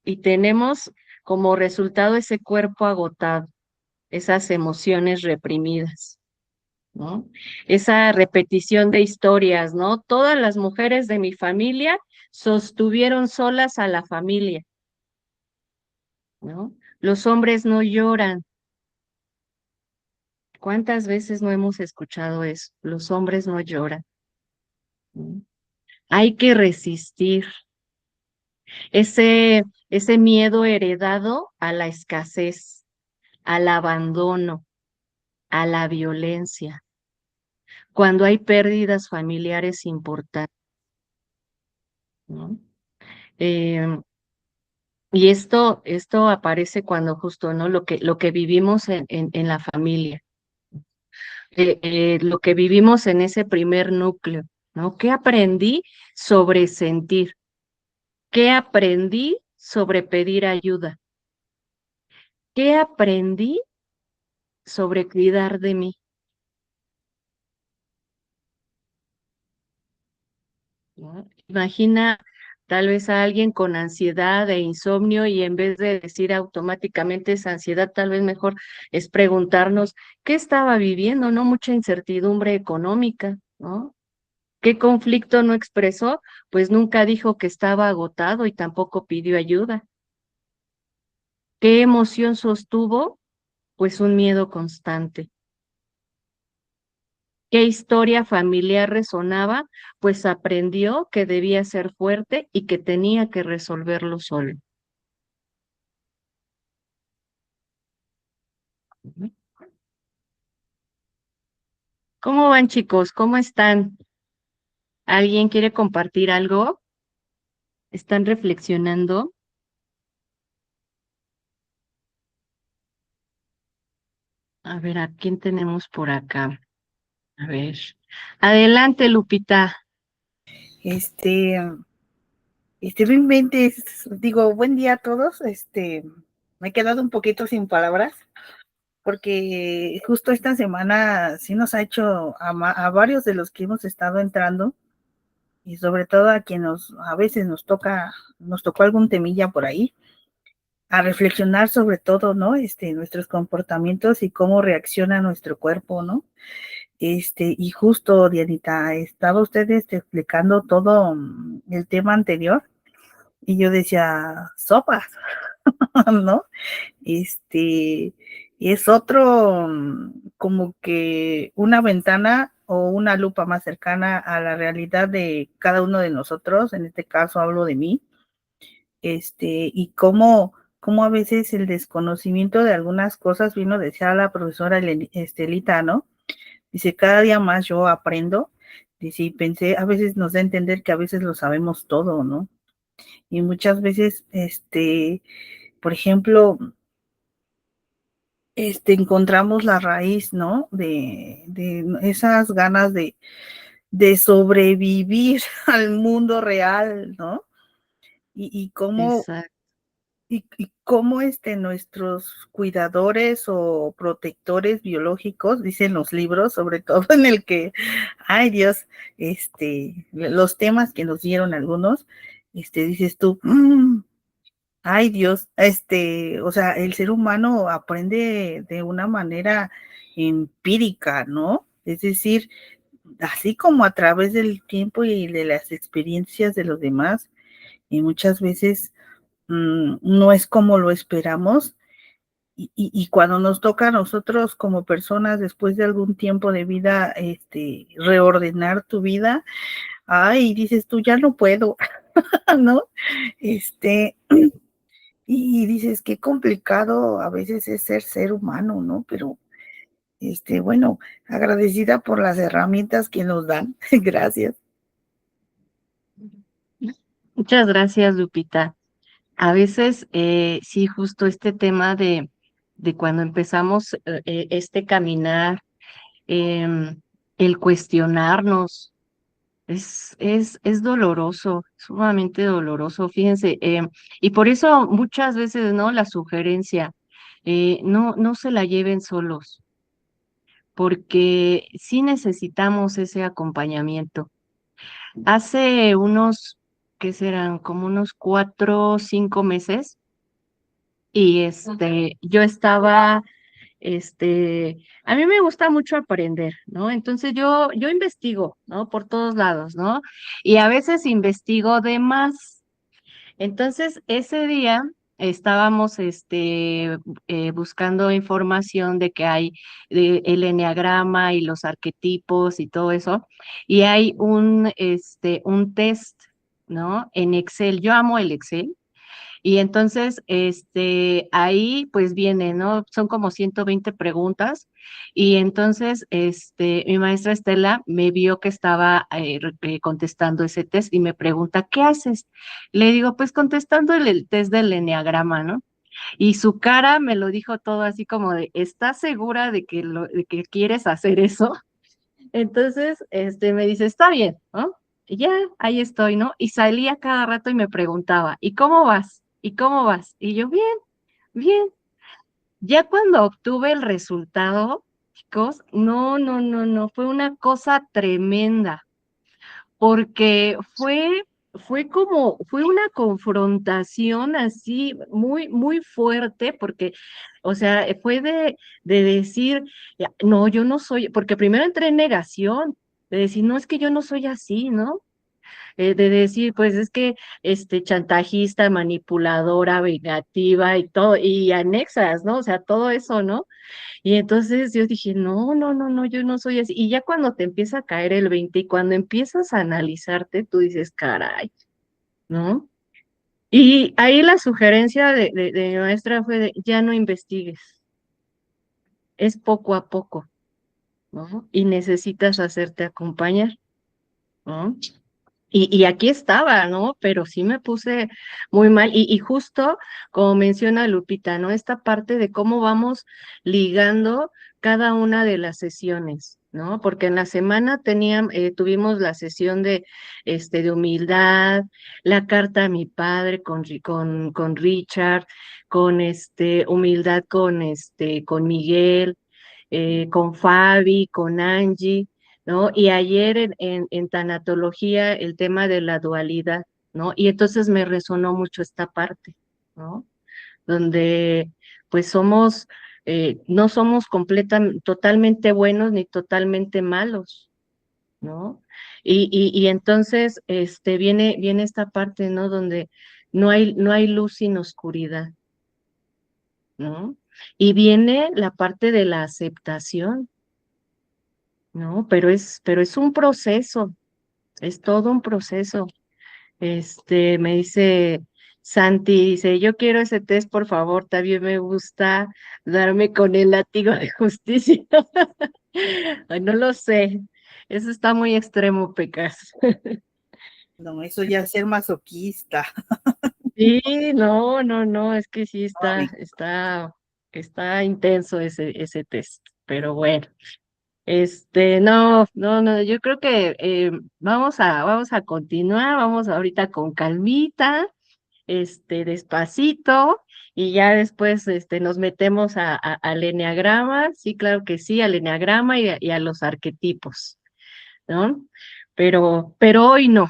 y tenemos como resultado ese cuerpo agotado, esas emociones reprimidas, ¿no? Esa repetición de historias, ¿no? Todas las mujeres de mi familia sostuvieron solas a la familia, ¿no? Los hombres no lloran. ¿Cuántas veces no hemos escuchado eso? Los hombres no lloran, ¿no? Hay que resistir ese miedo heredado a la escasez, al abandono, a la violencia, cuando hay pérdidas familiares importantes, ¿no? Eh, y esto aparece cuando justo, ¿no? Lo que vivimos en la familia, lo que vivimos en ese primer núcleo, ¿no? ¿Qué aprendí sobre sentir? ¿Qué aprendí sobre pedir ayuda? ¿Qué aprendí sobre cuidar de mí? ¿No? Imagina tal vez a alguien con ansiedad e insomnio y en vez de decir automáticamente esa ansiedad, tal vez mejor es preguntarnos qué estaba viviendo, ¿no? Mucha incertidumbre económica, ¿no? ¿Qué conflicto no expresó? Pues nunca dijo que estaba agotado y tampoco pidió ayuda. ¿Qué emoción sostuvo? Pues un miedo constante. ¿Qué historia familiar resonaba? Pues aprendió que debía ser fuerte y que tenía que resolverlo solo. ¿Cómo van, chicos? ¿Cómo están? ¿Alguien quiere compartir algo? ¿Están reflexionando? A ver, ¿a quién tenemos por acá? A ver. Adelante, Lupita. Este, no inventes, digo, buen día a todos. Me he quedado un poquito sin palabras porque justo esta semana sí nos ha hecho a varios de los que hemos estado entrando y sobre todo a quien a veces nos tocó algún temilla por ahí, a reflexionar sobre todo, ¿no? Nuestros comportamientos y cómo reacciona nuestro cuerpo, ¿no? Y justo, Dianita, estaba usted explicando todo el tema anterior. Y yo decía, sopas, ¿no? Este, es otro, como que una ventana o una lupa más cercana a la realidad de cada uno de nosotros, en este caso hablo de mí, y cómo a veces el desconocimiento de algunas cosas, vino, decía la profesora Estelita, ¿no? Dice, cada día más yo aprendo, dice, y pensé, a veces nos da a entender que a veces lo sabemos todo, ¿no? Y muchas veces, por ejemplo, encontramos la raíz, ¿no? De esas ganas de sobrevivir al mundo real, ¿no? Y cómo, Exacto. y cómo nuestros cuidadores o protectores biológicos, dicen los libros, sobre todo en el que, ay Dios, los temas que nos dieron algunos, dices tú, ay Dios, o sea, el ser humano aprende de una manera empírica, ¿no? Es decir, así como a través del tiempo y de las experiencias de los demás, y muchas veces no es como lo esperamos, y cuando nos toca a nosotros como personas después de algún tiempo de vida, reordenar tu vida, ay, dices tú, ya no puedo, ¿no? Y dices, qué complicado a veces es ser humano, ¿no? Pero, bueno, agradecida por las herramientas que nos dan. Gracias. Muchas gracias, Lupita. A veces, sí, justo este tema de cuando empezamos este caminar, em, el cuestionarnos, es doloroso, sumamente doloroso, fíjense, y por eso muchas veces, ¿no? La sugerencia, no se la lleven solos, porque sí necesitamos ese acompañamiento. hace unos, ¿qué serán? Como unos 4 o 5 meses, y yo estaba, a mí me gusta mucho aprender, ¿no? Entonces yo investigo, ¿no? Por todos lados, ¿no? Y a veces investigo de más. Entonces, ese día estábamos buscando información de que hay el eneagrama y los arquetipos y todo eso, y hay un test, ¿no? En Excel. Yo amo el Excel. Y entonces, ahí pues viene, ¿no? Son como 120 preguntas. Y entonces, mi maestra Estela me vio que estaba contestando ese test y me pregunta, ¿qué haces? Le digo, pues contestando el test del eneagrama, ¿no? Y su cara me lo dijo todo así como de, ¿estás segura de que quieres hacer eso? Entonces, me dice, está bien, ¿no? Y ya, ahí estoy, ¿no? Y salía cada rato y me preguntaba, ¿y cómo vas? ¿Y cómo vas? Y yo, bien, bien. Ya cuando obtuve el resultado, chicos, no, no, no, no, fue una cosa tremenda, porque fue una confrontación así muy, muy fuerte, porque, o sea, fue de decir, "Ya, no, yo no soy", porque primero entré en negación, de decir, no, es que yo no soy así, ¿no? De decir, pues es que, chantajista, manipuladora, vengativa y todo, y anexas, ¿no? O sea, todo eso, ¿no? Y entonces yo dije, no, no, no, no, yo no soy así. Y ya cuando te empieza a caer el 20 y cuando empiezas a analizarte, tú dices, caray, ¿no? Y ahí la sugerencia de mi maestra fue de, ya no investigues, es poco a poco, ¿no? Y necesitas hacerte acompañar, ¿no? Y aquí estaba, ¿no? Pero sí me puse muy mal. Y justo como menciona Lupita, ¿no? Esta parte de cómo vamos ligando cada una de las sesiones, ¿no? Porque en la semana tuvimos la sesión de humildad, la carta a mi padre con Richard, con humildad con Miguel, con Fabi, con Angie, ¿no? Y ayer en tanatología el tema de la dualidad, ¿no? Y entonces me resonó mucho esta parte, ¿no? Donde pues no somos totalmente buenos ni totalmente malos, ¿no? Y entonces viene esta parte, ¿no? Donde no hay luz sin oscuridad, ¿no? Y viene la parte de la aceptación, ¿no? Pero es un proceso, es todo un proceso. Me dice Santi, dice, yo quiero ese test, por favor, también me gusta darme con el látigo de justicia. Ay, no lo sé, eso está muy extremo, Pecas. No, eso ya es ser masoquista. Sí, no, no, no, es que sí Ay, está intenso ese test, pero bueno. No, no, no, yo creo que vamos a continuar, vamos ahorita con calmita, despacito, y ya después, nos metemos al eneagrama, sí, claro que sí, al eneagrama y a los arquetipos, ¿no? Pero hoy no.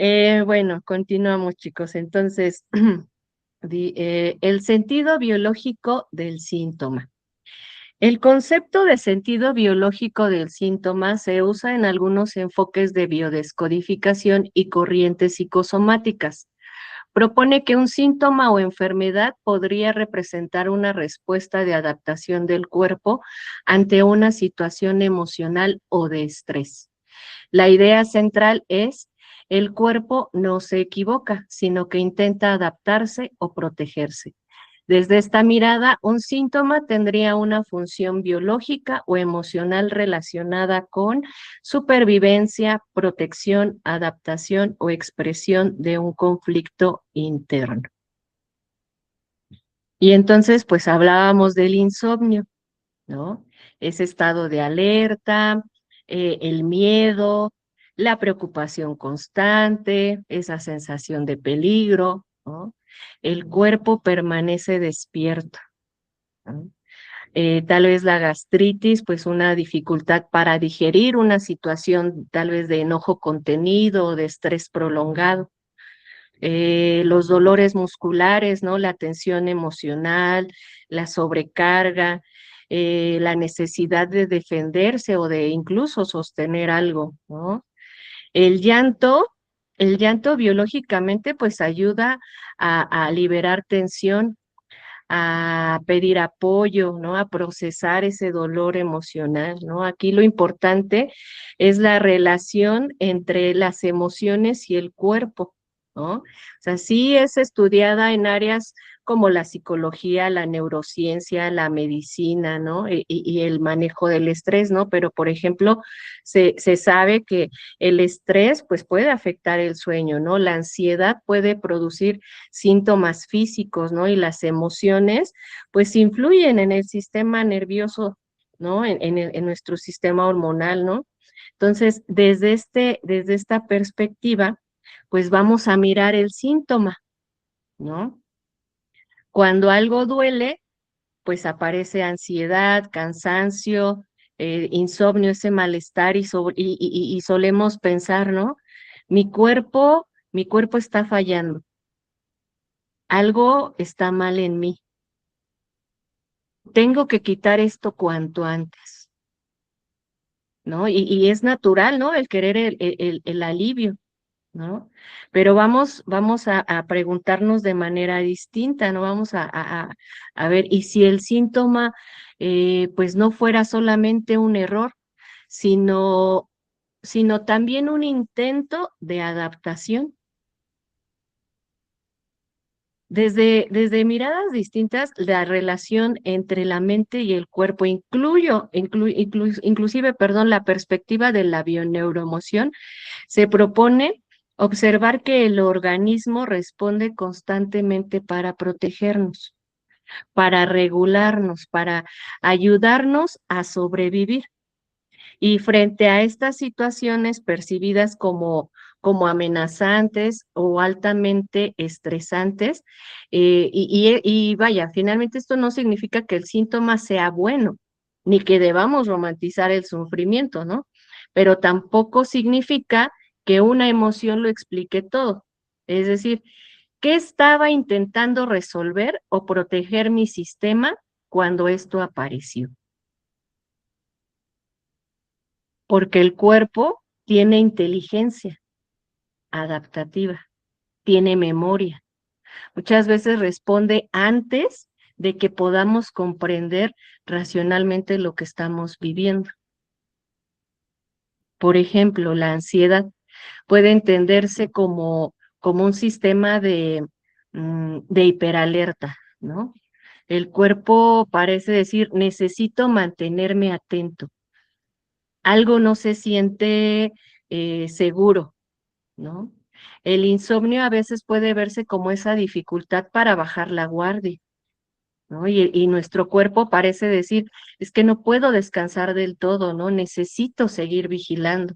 Bueno, continuamos, chicos. Entonces, el sentido biológico del síntoma. El concepto de sentido biológico del síntoma se usa en algunos enfoques de biodescodificación y corrientes psicosomáticas. Propone que un síntoma o enfermedad podría representar una respuesta de adaptación del cuerpo ante una situación emocional o de estrés. La idea central es: el cuerpo no se equivoca, sino que intenta adaptarse o protegerse. Desde esta mirada, un síntoma tendría una función biológica o emocional relacionada con supervivencia, protección, adaptación o expresión de un conflicto interno. Y entonces, pues hablábamos del insomnio, ¿no? Ese estado de alerta, el miedo, la preocupación constante, esa sensación de peligro, ¿no? El cuerpo permanece despierto, ¿no? Tal vez la gastritis, pues una dificultad para digerir una situación tal vez de enojo contenido o de estrés prolongado. Los dolores musculares, ¿no? La tensión emocional, la sobrecarga, la necesidad de defenderse o de incluso sostener algo, ¿no? El llanto, el llanto biológicamente pues ayuda a liberar tensión, a pedir apoyo, ¿no? A procesar ese dolor emocional, ¿no? Aquí lo importante es la relación entre las emociones y el cuerpo, ¿no? O sea, sí es estudiada en áreas como la psicología, la neurociencia, la medicina, ¿no? Y el manejo del estrés, ¿no? Pero, por ejemplo, se sabe que el estrés, pues, puede afectar el sueño, ¿no? La ansiedad puede producir síntomas físicos, ¿no? Y las emociones, pues influyen en el sistema nervioso, ¿no? En nuestro sistema hormonal, ¿no? Entonces, desde esta perspectiva, pues vamos a mirar el síntoma, ¿no? Cuando algo duele, pues aparece ansiedad, cansancio, insomnio, ese malestar y solemos pensar, ¿no? Mi cuerpo está fallando, algo está mal en mí. Tengo que quitar esto cuanto antes, ¿no? Y es natural, ¿no? El querer el alivio, ¿no? Pero vamos a preguntarnos de manera distinta, ¿no? Vamos a ver, y si el síntoma, pues no fuera solamente un error, sino, sino también un intento de adaptación. Desde miradas distintas, la relación entre la mente y el cuerpo, inclusive, perdón, la perspectiva de la bioneuroemoción, se propone observar que el organismo responde constantemente para protegernos, para regularnos, para ayudarnos a sobrevivir. Y frente a estas situaciones percibidas como amenazantes o altamente estresantes, y vaya, finalmente esto no significa que el síntoma sea bueno, ni que debamos romantizar el sufrimiento, ¿no? Pero tampoco significa que una emoción lo explique todo. Es decir, ¿qué estaba intentando resolver o proteger mi sistema cuando esto apareció? Porque el cuerpo tiene inteligencia adaptativa, tiene memoria. Muchas veces responde antes de que podamos comprender racionalmente lo que estamos viviendo. Por ejemplo, la ansiedad puede entenderse como un sistema de hiperalerta, ¿no? El cuerpo parece decir, necesito mantenerme atento. Algo no se siente seguro, ¿no? El insomnio a veces puede verse como esa dificultad para bajar la guardia, ¿no? Y nuestro cuerpo parece decir, es que no puedo descansar del todo, ¿no? Necesito seguir vigilando.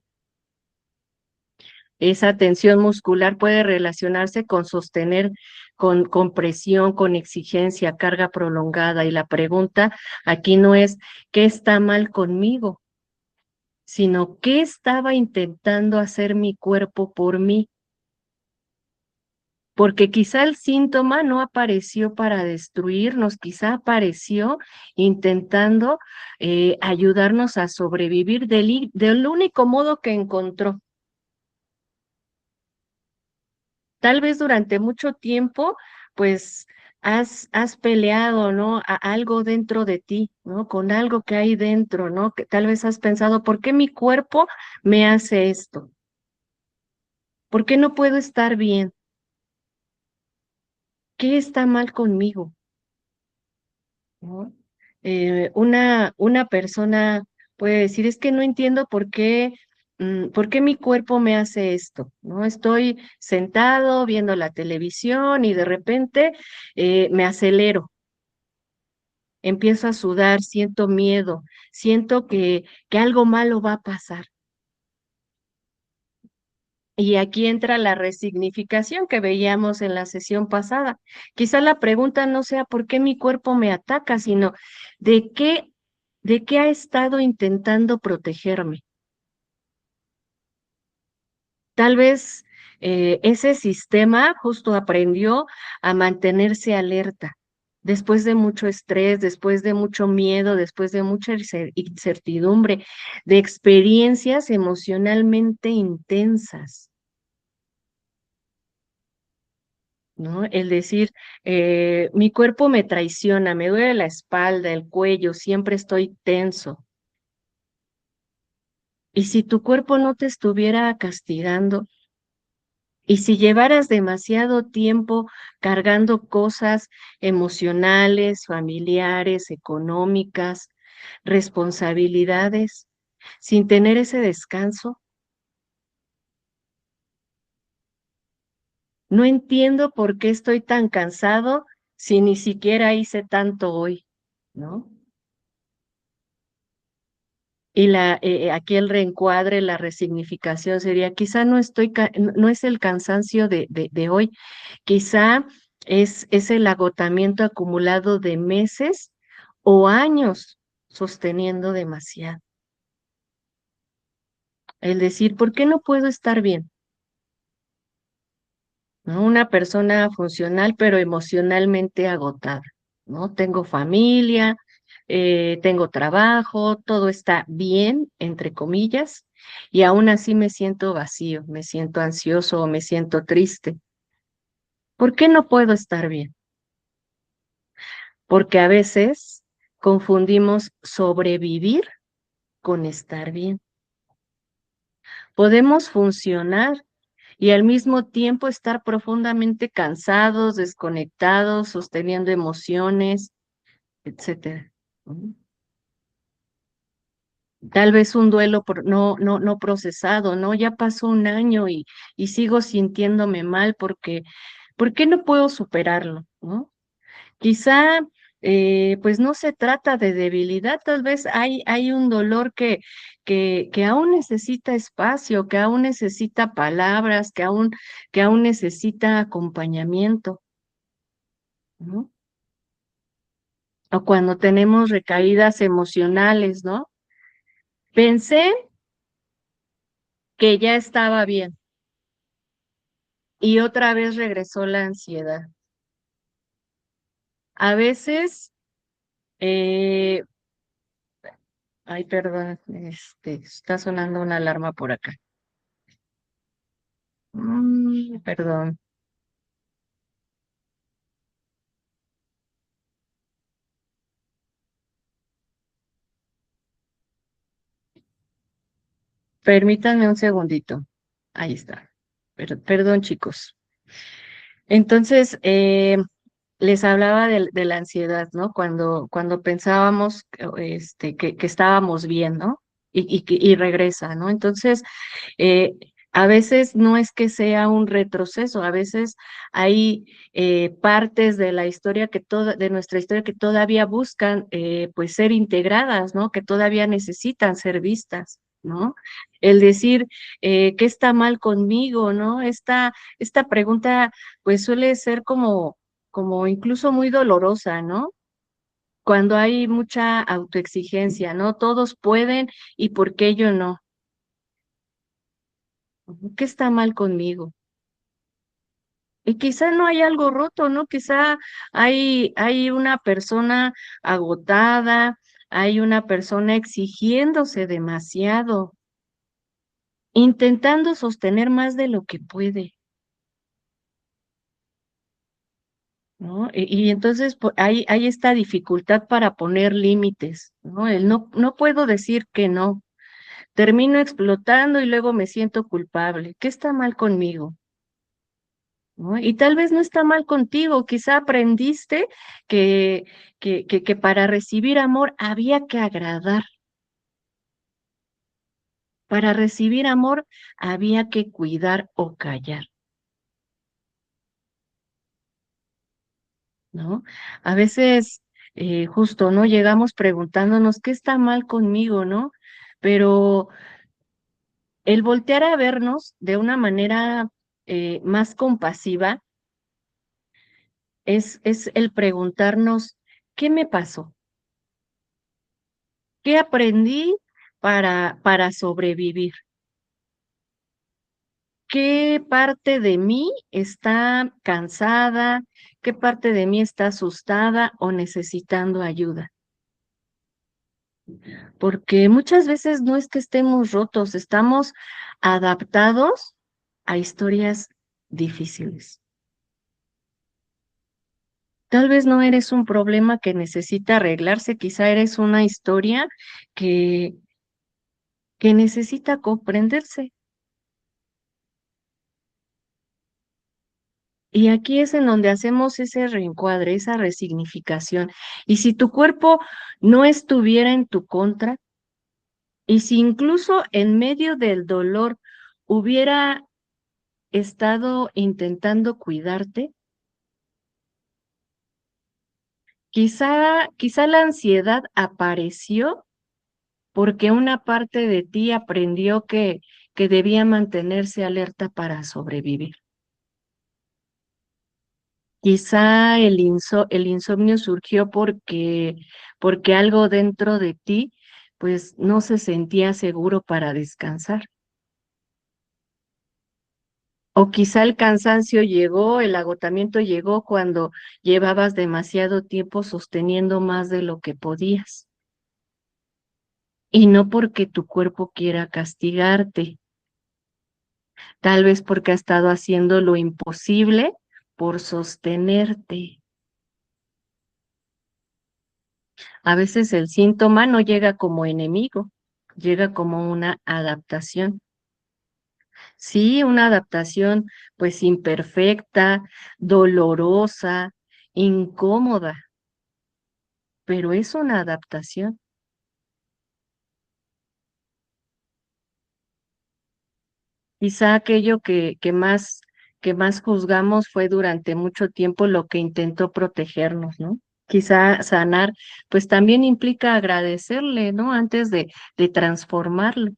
Esa tensión muscular puede relacionarse con sostener, con presión, con exigencia, carga prolongada. Y la pregunta aquí no es, ¿qué está mal conmigo? Sino, ¿qué estaba intentando hacer mi cuerpo por mí? Porque quizá el síntoma no apareció para destruirnos, quizá apareció intentando ayudarnos a sobrevivir del único modo que encontró. Tal vez durante mucho tiempo, pues has peleado, ¿no? Algo dentro de ti, ¿no? Con algo que hay dentro, ¿no? Que tal vez has pensado, ¿por qué mi cuerpo me hace esto? ¿Por qué no puedo estar bien? ¿Qué está mal conmigo? ¿No? Una persona puede decir, es que no entiendo por qué mi cuerpo me hace esto, ¿no? Estoy sentado viendo la televisión y de repente me acelero, empiezo a sudar, siento miedo, siento que algo malo va a pasar. Y aquí entra la resignificación que veíamos en la sesión pasada. Quizá la pregunta no sea por qué mi cuerpo me ataca, sino de de qué ha estado intentando protegerme. Tal vez ese sistema justo aprendió a mantenerse alerta después de mucho estrés, después de mucho miedo, después de mucha incertidumbre, de experiencias emocionalmente intensas. ¿No? El decir, mi cuerpo me traiciona, me duele la espalda, el cuello, siempre estoy tenso. Y si tu cuerpo no te estuviera castigando, y si llevaras demasiado tiempo cargando cosas emocionales, familiares, económicas, responsabilidades, sin tener ese descanso, no entiendo por qué estoy tan cansado si ni siquiera hice tanto hoy, ¿no? Y aquí el reencuadre, la resignificación sería, quizá no no es el cansancio de hoy, quizá es el agotamiento acumulado de meses o años sosteniendo demasiado. El decir, ¿por qué no puedo estar bien? ¿No? Una persona funcional, pero emocionalmente agotada, ¿no? Tengo familia, tengo trabajo, todo está bien, entre comillas, y aún así me siento vacío, me siento ansioso o me siento triste. ¿Por qué no puedo estar bien? Porque a veces confundimos sobrevivir con estar bien. Podemos funcionar y al mismo tiempo estar profundamente cansados, desconectados, sosteniendo emociones, etcétera. ¿No? Tal vez un duelo no procesado, ¿no? Ya pasó un año y sigo sintiéndome mal ¿por qué no puedo superarlo? ¿No? Quizá, pues no se trata de debilidad, tal vez hay un dolor que aún necesita espacio, que aún necesita palabras, que aún necesita acompañamiento, ¿no? O cuando tenemos recaídas emocionales, ¿no? Pensé que ya estaba bien y otra vez regresó la ansiedad. A veces, eh, ay, perdón, está sonando una alarma por acá. Perdón. Permítanme un segundito. Ahí está. Perdón, chicos. Entonces, les hablaba de la ansiedad, ¿no? Cuando pensábamos que estábamos bien, ¿no? Y regresa, ¿no? Entonces, eh, a veces no es que sea un retroceso, a veces hay partes de la historia de nuestra historia que todavía buscan pues ser integradas, ¿no? Que todavía necesitan ser vistas, ¿no? El decir, ¿qué está mal conmigo, ¿no? Esta pregunta pues suele ser como incluso muy dolorosa, ¿no? Cuando hay mucha autoexigencia, ¿no? Todos pueden y ¿por qué yo no? ¿Qué está mal conmigo? Y quizá no hay algo roto, ¿no? Quizá hay una persona agotada, hay una persona exigiéndose demasiado, intentando sostener más de lo que puede, ¿no? Y entonces hay esta dificultad para poner límites, ¿no? No puedo decir que no. Termino explotando y luego me siento culpable. ¿Qué está mal conmigo? ¿No? Y tal vez no está mal contigo, quizá aprendiste que para recibir amor había que agradar, para recibir amor había que cuidar o callar, ¿no? A veces, justo, ¿no? Llegamos preguntándonos, ¿qué está mal conmigo, no? Pero El voltear a vernos de una manera más compasiva es el preguntarnos, ¿qué me pasó? ¿Qué aprendí para sobrevivir? ¿Qué parte de mí está cansada? ¿Qué parte de mí está asustada o necesitando ayuda? Porque muchas veces no es que estemos rotos, estamos adaptados a historias difíciles. Tal vez no eres un problema que necesita arreglarse, quizá eres una historia que, que necesita comprenderse. Y aquí es en donde hacemos ese reencuadre, esa resignificación. Y si tu cuerpo no estuviera en tu contra, y si incluso en medio del dolor hubiera estado intentando cuidarte, quizá la ansiedad apareció porque una parte de ti aprendió que debía mantenerse alerta para sobrevivir. Quizá el insomnio surgió porque algo dentro de ti pues no se sentía seguro para descansar. O quizá el cansancio llegó, el agotamiento llegó cuando llevabas demasiado tiempo sosteniendo más de lo que podías. Y no porque tu cuerpo quiera castigarte, tal vez porque ha estado haciendo lo imposible por sostenerte. A veces el síntoma no llega como enemigo, llega como una adaptación. Sí, una adaptación pues imperfecta, dolorosa, incómoda, pero es una adaptación. Quizá aquello que más juzgamos fue durante mucho tiempo lo que intentó protegernos, ¿no? Quizá sanar, pues también implica agradecerle, ¿no? Antes de transformarlo,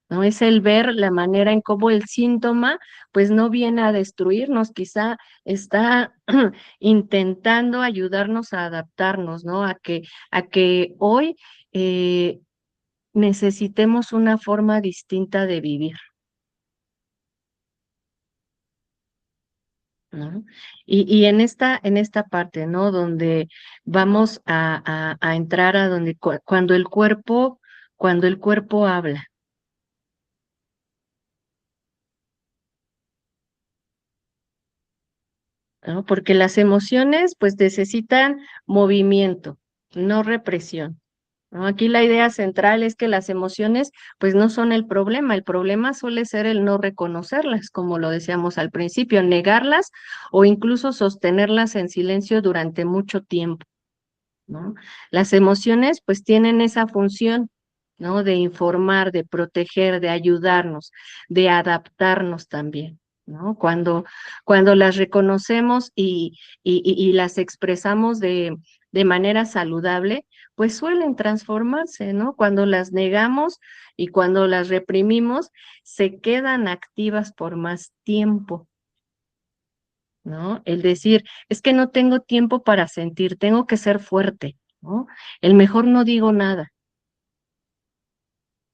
¿no? Es el ver la manera en cómo el síntoma, pues no viene a destruirnos, quizá está intentando ayudarnos a adaptarnos, ¿no? A que hoy eh, necesitemos una forma distinta de vivir. ¿No? Y en esta parte, ¿no? Donde vamos a entrar a donde cuando el cuerpo habla, ¿no? Porque las emociones, pues, necesitan movimiento, no represión, ¿no? Aquí la idea central es que las emociones, pues, no son el problema suele ser el no reconocerlas, como lo decíamos al principio, negarlas o incluso sostenerlas en silencio durante mucho tiempo. ¿No? Las emociones pues tienen esa función, ¿no? De informar, de proteger, de ayudarnos, de adaptarnos también, ¿no? Cuando las reconocemos y las expresamos de manera saludable, pues suelen transformarse, ¿no? Cuando las negamos y cuando las reprimimos, se quedan activas por más tiempo. ¿No? El decir, es que no tengo tiempo para sentir, tengo que ser fuerte, ¿no? El mejor no digo nada,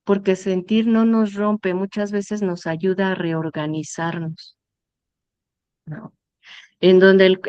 porque sentir no nos rompe, muchas veces nos ayuda a reorganizarnos, ¿no? En donde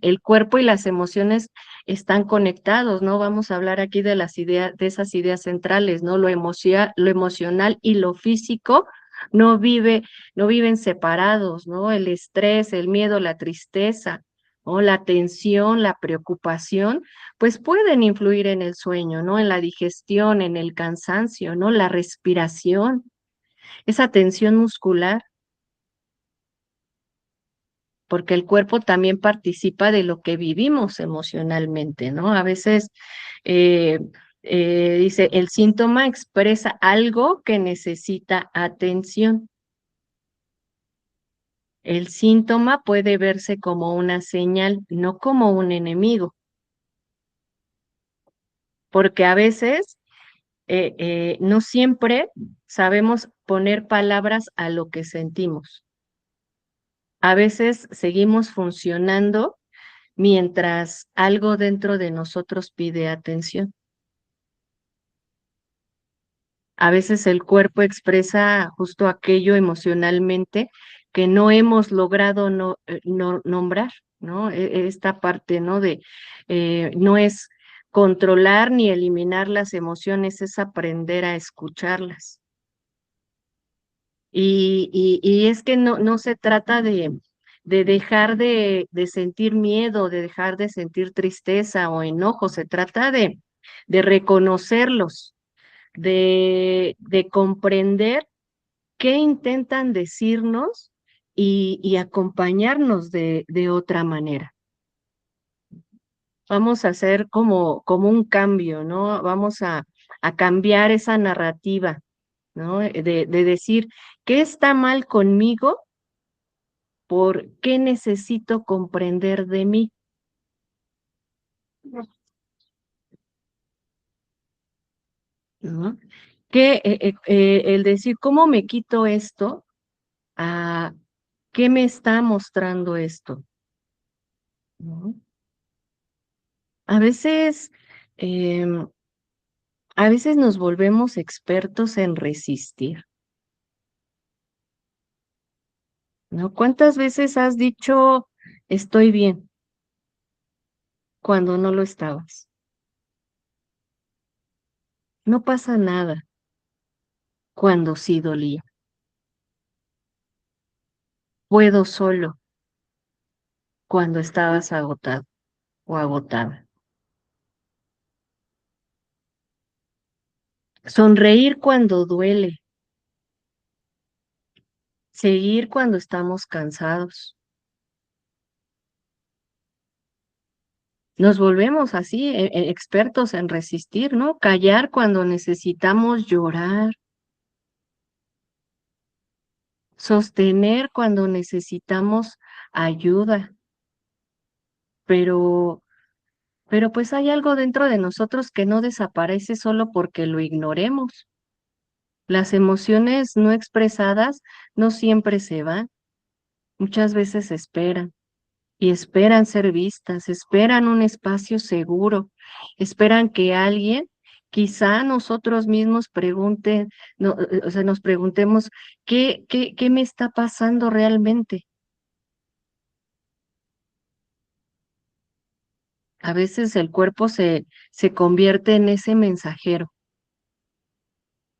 el cuerpo y las emociones están conectados, ¿no? Vamos a hablar aquí de las ideas, de esas ideas centrales, ¿no? Lo emocional y lo físico no vive, no viven separados, ¿no? El estrés, el miedo, la tristeza, ¿no? La tensión, la preocupación, pues pueden influir en el sueño, ¿no? En la digestión, en el cansancio, ¿no? La respiración, esa tensión muscular porque el cuerpo también participa de lo que vivimos emocionalmente, ¿no? A veces eh, dice, el síntoma expresa algo que necesita atención. El síntoma puede verse como una señal, no como un enemigo, porque a veces no siempre sabemos poner palabras a lo que sentimos. A veces seguimos funcionando mientras algo dentro de nosotros pide atención. A veces el cuerpo expresa justo aquello emocionalmente que no hemos logrado nombrar, ¿no? Esta parte, ¿no? No es controlar ni eliminar las emociones, es aprender a escucharlas. Y es que no se trata de dejar de sentir miedo, de dejar de sentir tristeza o enojo, se trata de reconocerlos, de comprender qué intentan decirnos y acompañarnos de otra manera. Vamos a hacer como un cambio, ¿no? Vamos a cambiar esa narrativa, ¿no? De decir, ¿qué está mal conmigo? ¿Por qué necesito comprender de mí? ¿No? El decir, ¿cómo me quito esto? ¿A qué me está mostrando esto? ¿No? A veces, em, a veces nos volvemos expertos en resistir, ¿no? ¿Cuántas veces has dicho estoy bien cuando no lo estabas? No pasa nada cuando sí dolía. Puedo solo cuando estabas agotado o agotada. Sonreír cuando duele, seguir cuando estamos cansados. Nos volvemos así, expertos en resistir, ¿no? Callar cuando necesitamos llorar, sostener cuando necesitamos ayuda, pero, pero pues hay algo dentro de nosotros que no desaparece solo porque lo ignoremos. Las emociones no expresadas no siempre se van, muchas veces esperan. Y esperan ser vistas, esperan un espacio seguro, esperan que alguien, quizá nosotros mismos pregunten, no, o sea, nos preguntemos, ¿qué me está pasando realmente? A veces el cuerpo se convierte en ese mensajero,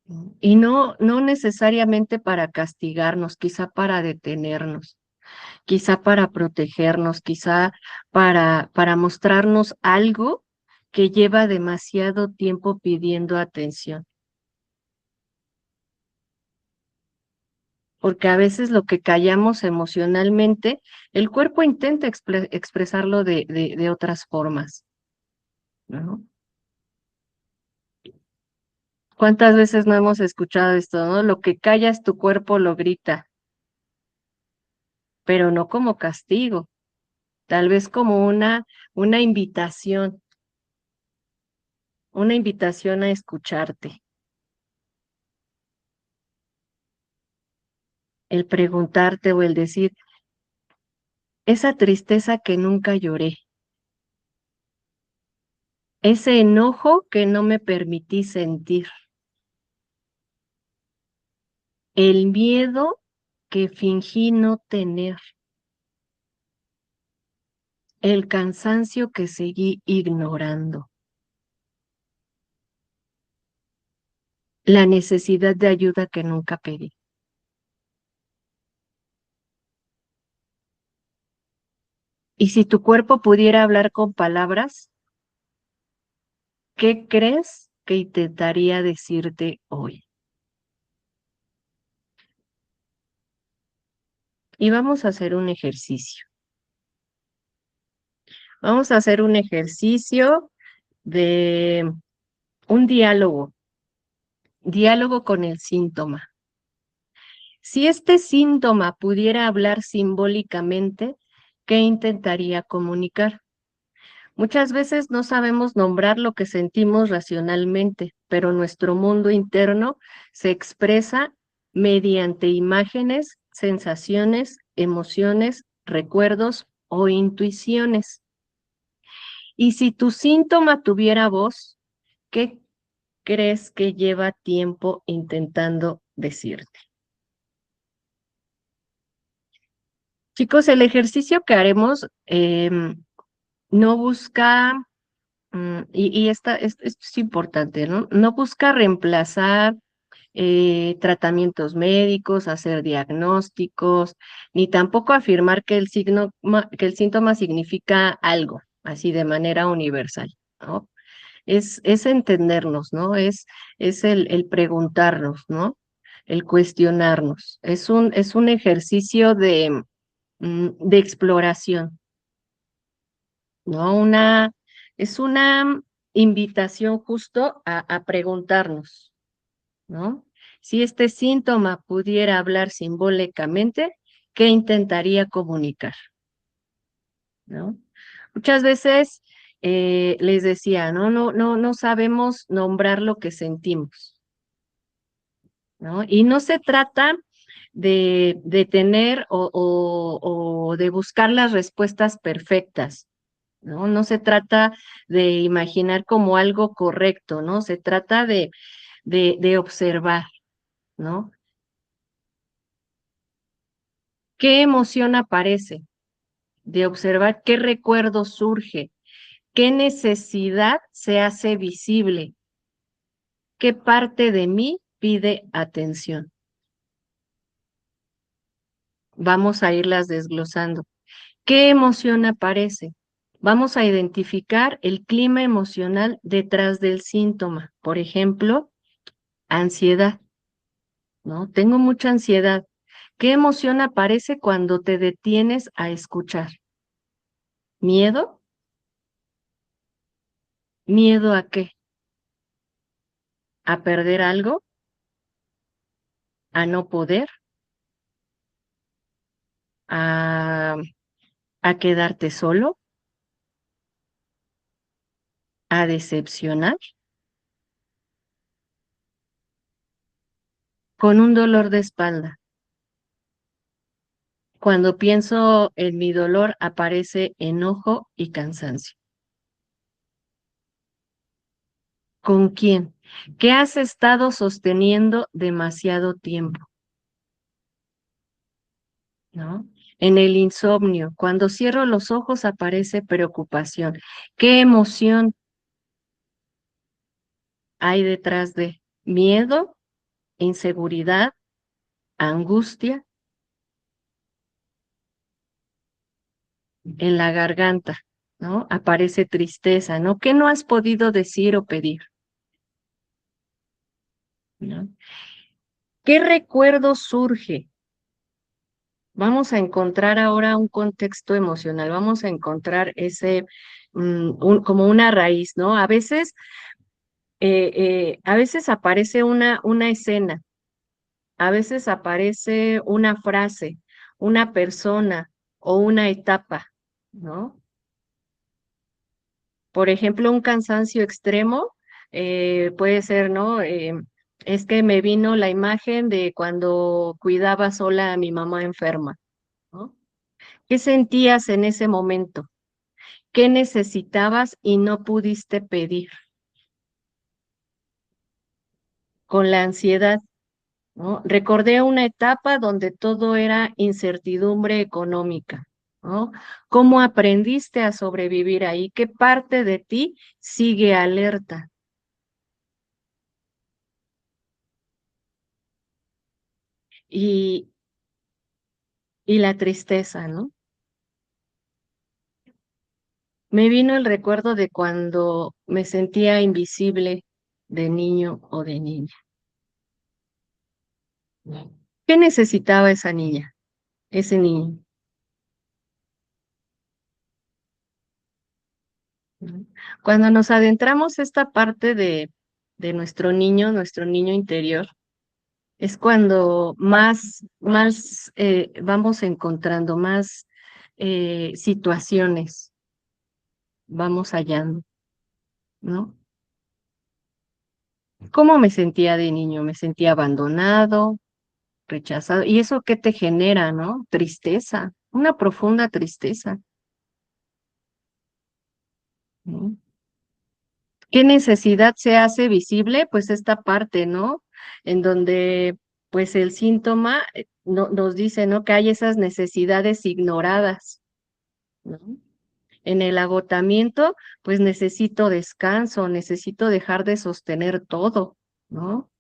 ¿no? Y no necesariamente para castigarnos, quizá para detenernos, quizá para protegernos, quizá para mostrarnos algo que lleva demasiado tiempo pidiendo atención. Porque a veces lo que callamos emocionalmente, el cuerpo intenta expresarlo de otras formas, ¿no? ¿Cuántas veces no hemos escuchado esto, no? Lo que callas tu cuerpo lo grita, pero no como castigo, tal vez como una invitación a escucharte. El preguntarte o el decir, esa tristeza que nunca lloré, ese enojo que no me permití sentir, el miedo que fingí no tener, el cansancio que seguí ignorando, la necesidad de ayuda que nunca pedí. Y si tu cuerpo pudiera hablar con palabras, ¿qué crees que intentaría decirte hoy? Y vamos a hacer un ejercicio. Vamos a hacer un ejercicio de un diálogo con el síntoma. Si este síntoma pudiera hablar simbólicamente, ¿qué intentaría comunicar? Muchas veces no sabemos nombrar lo que sentimos racionalmente, pero nuestro mundo interno se expresa mediante imágenes, sensaciones, emociones, recuerdos o intuiciones. Y si tu síntoma tuviera voz, ¿qué crees que lleva tiempo intentando decirte? Chicos, el ejercicio que haremos no busca, esto es importante, ¿no? No busca reemplazar tratamientos médicos, hacer diagnósticos, ni tampoco afirmar que que el síntoma significa algo, así de manera universal, ¿no? Es entendernos, ¿no? Es el preguntarnos, ¿no? El cuestionarnos. Es un ejercicio de exploración, ¿no? Es una invitación justo a preguntarnos, ¿no? Si este síntoma pudiera hablar simbólicamente, ¿qué intentaría comunicar? ¿No? Muchas veces les decía, no sabemos nombrar lo que sentimos, ¿no? Y no se trata de tener o de buscar las respuestas perfectas, ¿no? No se trata de imaginar como algo correcto, ¿no? Se trata de observar, ¿no? ¿Qué emoción aparece? De observar qué recuerdo surge, qué necesidad se hace visible, qué parte de mí pide atención. Vamos a irlas desglosando. ¿Qué emoción aparece? Vamos a identificar el clima emocional detrás del síntoma. Por ejemplo, ansiedad, ¿no? Tengo mucha ansiedad. ¿Qué emoción aparece cuando te detienes a escuchar? ¿Miedo? ¿Miedo a qué? ¿A perder algo? ¿A no poder? ¿A, a quedarte solo? ¿A decepcionar? Con un dolor de espalda. Cuando pienso en mi dolor aparece enojo y cansancio. ¿Con quién? ¿Qué has estado sosteniendo demasiado tiempo? ¿No? En el insomnio, cuando cierro los ojos aparece preocupación. ¿Qué emoción hay detrás de miedo, inseguridad, angustia? En la garganta, ¿no? Aparece tristeza, ¿no? ¿Qué no has podido decir o pedir? ¿No? ¿Qué recuerdo surge? Vamos a encontrar ahora un contexto emocional, vamos a encontrar como una raíz, ¿no? A veces aparece una escena, a veces aparece una frase, una persona o una etapa, ¿no? Por ejemplo, un cansancio extremo puede ser, ¿no? Es que me vino la imagen de cuando cuidaba sola a mi mamá enferma, ¿no? ¿Qué sentías en ese momento? ¿Qué necesitabas y no pudiste pedir? Con la ansiedad, ¿no? Recordé una etapa donde todo era incertidumbre económica, ¿no? ¿Cómo aprendiste a sobrevivir ahí? ¿Qué parte de ti sigue alerta? Y, y la tristeza, ¿no? Me vino el recuerdo de cuando me sentía invisible de niño o de niña. ¿Qué necesitaba esa niña, ese niño? ¿No? Cuando nos adentramos esta parte de nuestro niño interior, es cuando más vamos encontrando más situaciones, vamos hallando, ¿no? ¿Cómo me sentía de niño? Me sentía abandonado, rechazado. ¿Y eso qué te genera, no? Tristeza, una profunda tristeza, ¿no? ¿Qué necesidad se hace visible? Pues esta parte, ¿no? En donde, pues el síntoma nos dice, ¿no? Que hay esas necesidades ignoradas, ¿no? En el agotamiento, pues necesito descanso, necesito dejar de sostener todo, ¿no?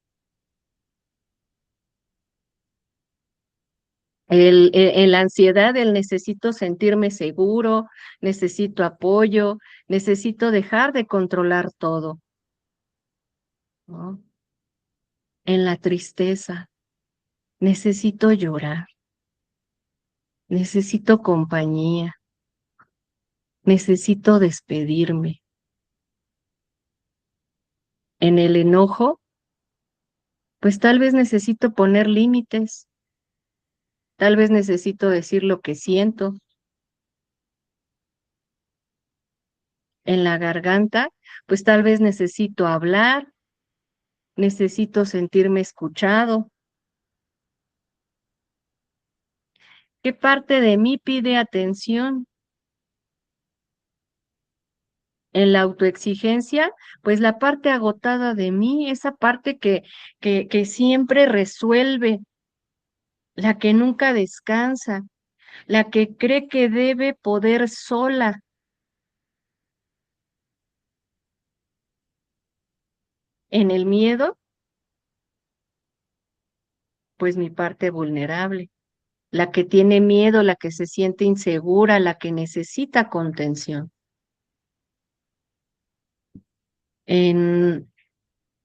En la ansiedad, el necesito sentirme seguro, necesito apoyo, necesito dejar de controlar todo, ¿no? En la tristeza, necesito llorar, necesito compañía, necesito despedirme. En el enojo, pues tal vez necesito poner límites, tal vez necesito decir lo que siento. En la garganta, pues tal vez necesito hablar, necesito sentirme escuchado. ¿Qué parte de mí pide atención? En la autoexigencia, pues la parte agotada de mí, esa parte que siempre resuelve, la que nunca descansa, la que cree que debe poder sola. En el miedo, pues mi parte vulnerable, la que tiene miedo, la que se siente insegura, la que necesita contención. En,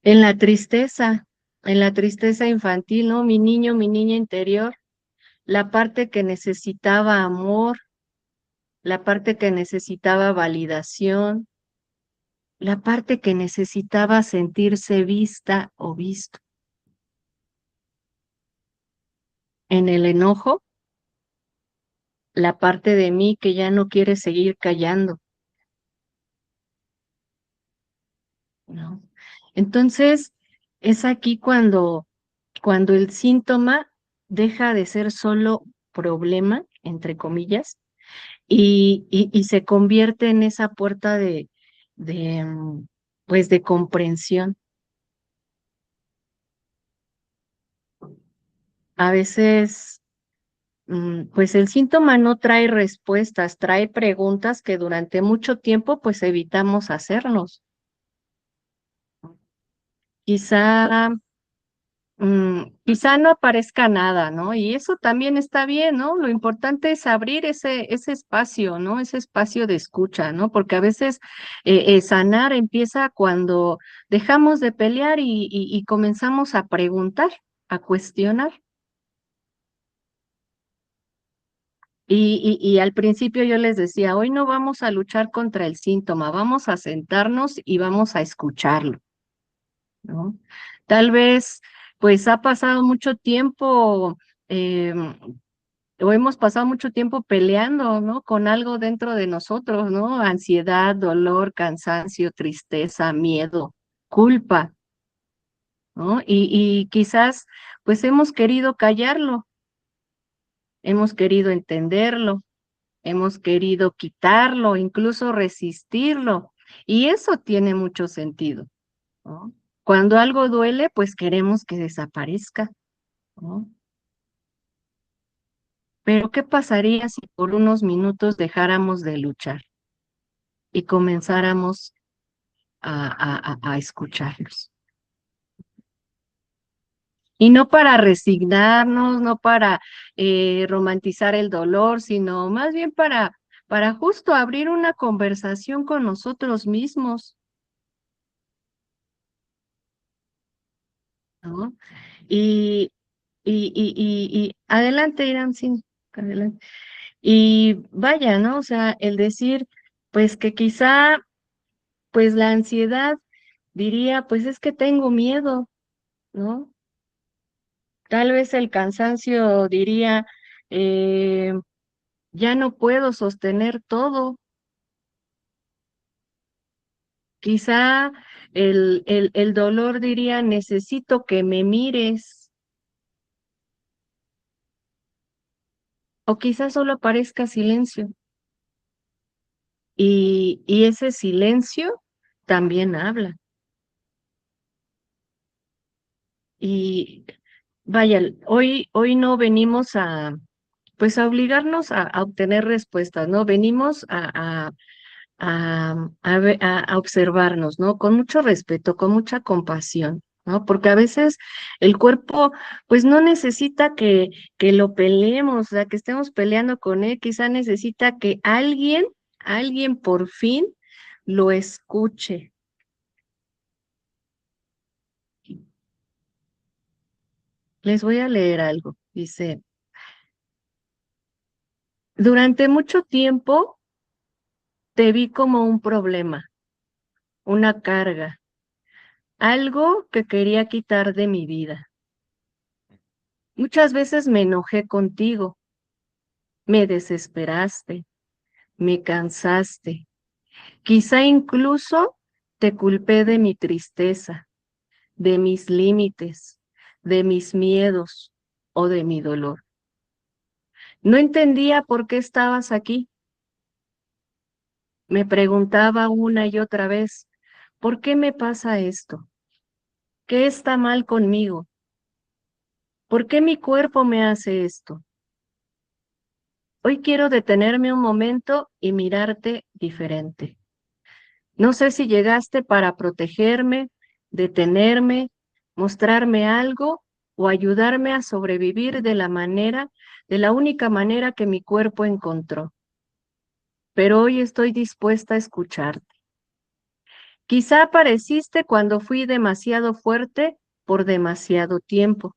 en la tristeza infantil, ¿no? Mi niño, mi niña interior, la parte que necesitaba amor, la parte que necesitaba validación, la parte que necesitaba sentirse vista o visto. En el enojo, la parte de mí que ya no quiere seguir callando, ¿no? Entonces, es aquí cuando el síntoma deja de ser solo problema, entre comillas, y se convierte en esa puerta de, pues de comprensión. A veces, pues el síntoma no trae respuestas, trae preguntas que durante mucho tiempo pues evitamos hacernos. Quizá, quizá no aparezca nada, ¿no? Y eso también está bien, ¿no? Lo importante es abrir ese espacio, ¿no? Ese espacio de escucha, ¿no? Porque a veces sanar empieza cuando dejamos de pelear y comenzamos a preguntar, a cuestionar. Y al principio yo les decía, hoy no vamos a luchar contra el síntoma, vamos a sentarnos y vamos a escucharlo, ¿no? Tal vez, pues ha pasado mucho tiempo, o hemos pasado mucho tiempo peleando, ¿no? Con algo dentro de nosotros, ¿no? Ansiedad, dolor, cansancio, tristeza, miedo, culpa, ¿no? Y quizás, pues hemos querido callarlo, hemos querido entenderlo, hemos querido quitarlo, incluso resistirlo, y eso tiene mucho sentido, ¿no? Cuando algo duele, pues queremos que desaparezca, ¿no? Pero ¿qué pasaría si por unos minutos dejáramos de luchar y comenzáramos a escucharlos? Y no para resignarnos, no para romantizar el dolor, sino más bien para justo abrir una conversación con nosotros mismos, ¿no? Y, y adelante, Irán, sí, adelante. Y vaya, ¿no? O sea, el decir, pues que quizá, pues la ansiedad diría, pues es que tengo miedo, ¿no? Tal vez el cansancio diría, eh, ya no puedo sostener todo, Quizá el dolor diría, necesito que me mires, o quizá solo aparezca silencio. Y ese silencio también habla. Y vaya, hoy no venimos pues a obligarnos a obtener respuestas, ¿no? Venimos a observarnos, ¿no? Con mucho respeto, con mucha compasión, ¿no? Porque a veces el cuerpo, pues no necesita que lo peleemos, o sea, que estemos peleando con él, quizá necesita que alguien por fin lo escuche. Les voy a leer algo. Dice, durante mucho tiempo te vi como un problema, una carga, algo que quería quitar de mi vida. Muchas veces me enojé contigo, me desesperaste, me cansaste, quizá incluso te culpé de mi tristeza, de mis límites, de mis miedos o de mi dolor. No entendía por qué estabas aquí. Me preguntaba una y otra vez, ¿por qué me pasa esto? ¿Qué está mal conmigo? ¿Por qué mi cuerpo me hace esto? Hoy quiero detenerme un momento y mirarte diferente. No sé si llegaste para protegerme, detenerme, mostrarme algo o ayudarme a sobrevivir de la única manera que mi cuerpo encontró. Pero hoy estoy dispuesta a escucharte. Quizá apareciste cuando fui demasiado fuerte por demasiado tiempo.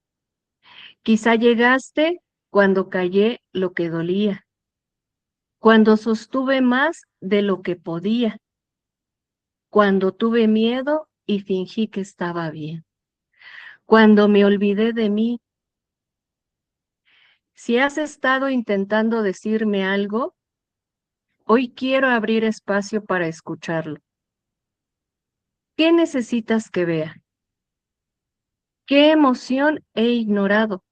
Quizá llegaste cuando callé lo que dolía, cuando sostuve más de lo que podía, cuando tuve miedo y fingí que estaba bien, cuando me olvidé de mí. Si has estado intentando decirme algo, hoy quiero abrir espacio para escucharlo. ¿Qué necesitas que vea? ¿Qué emoción he ignorado?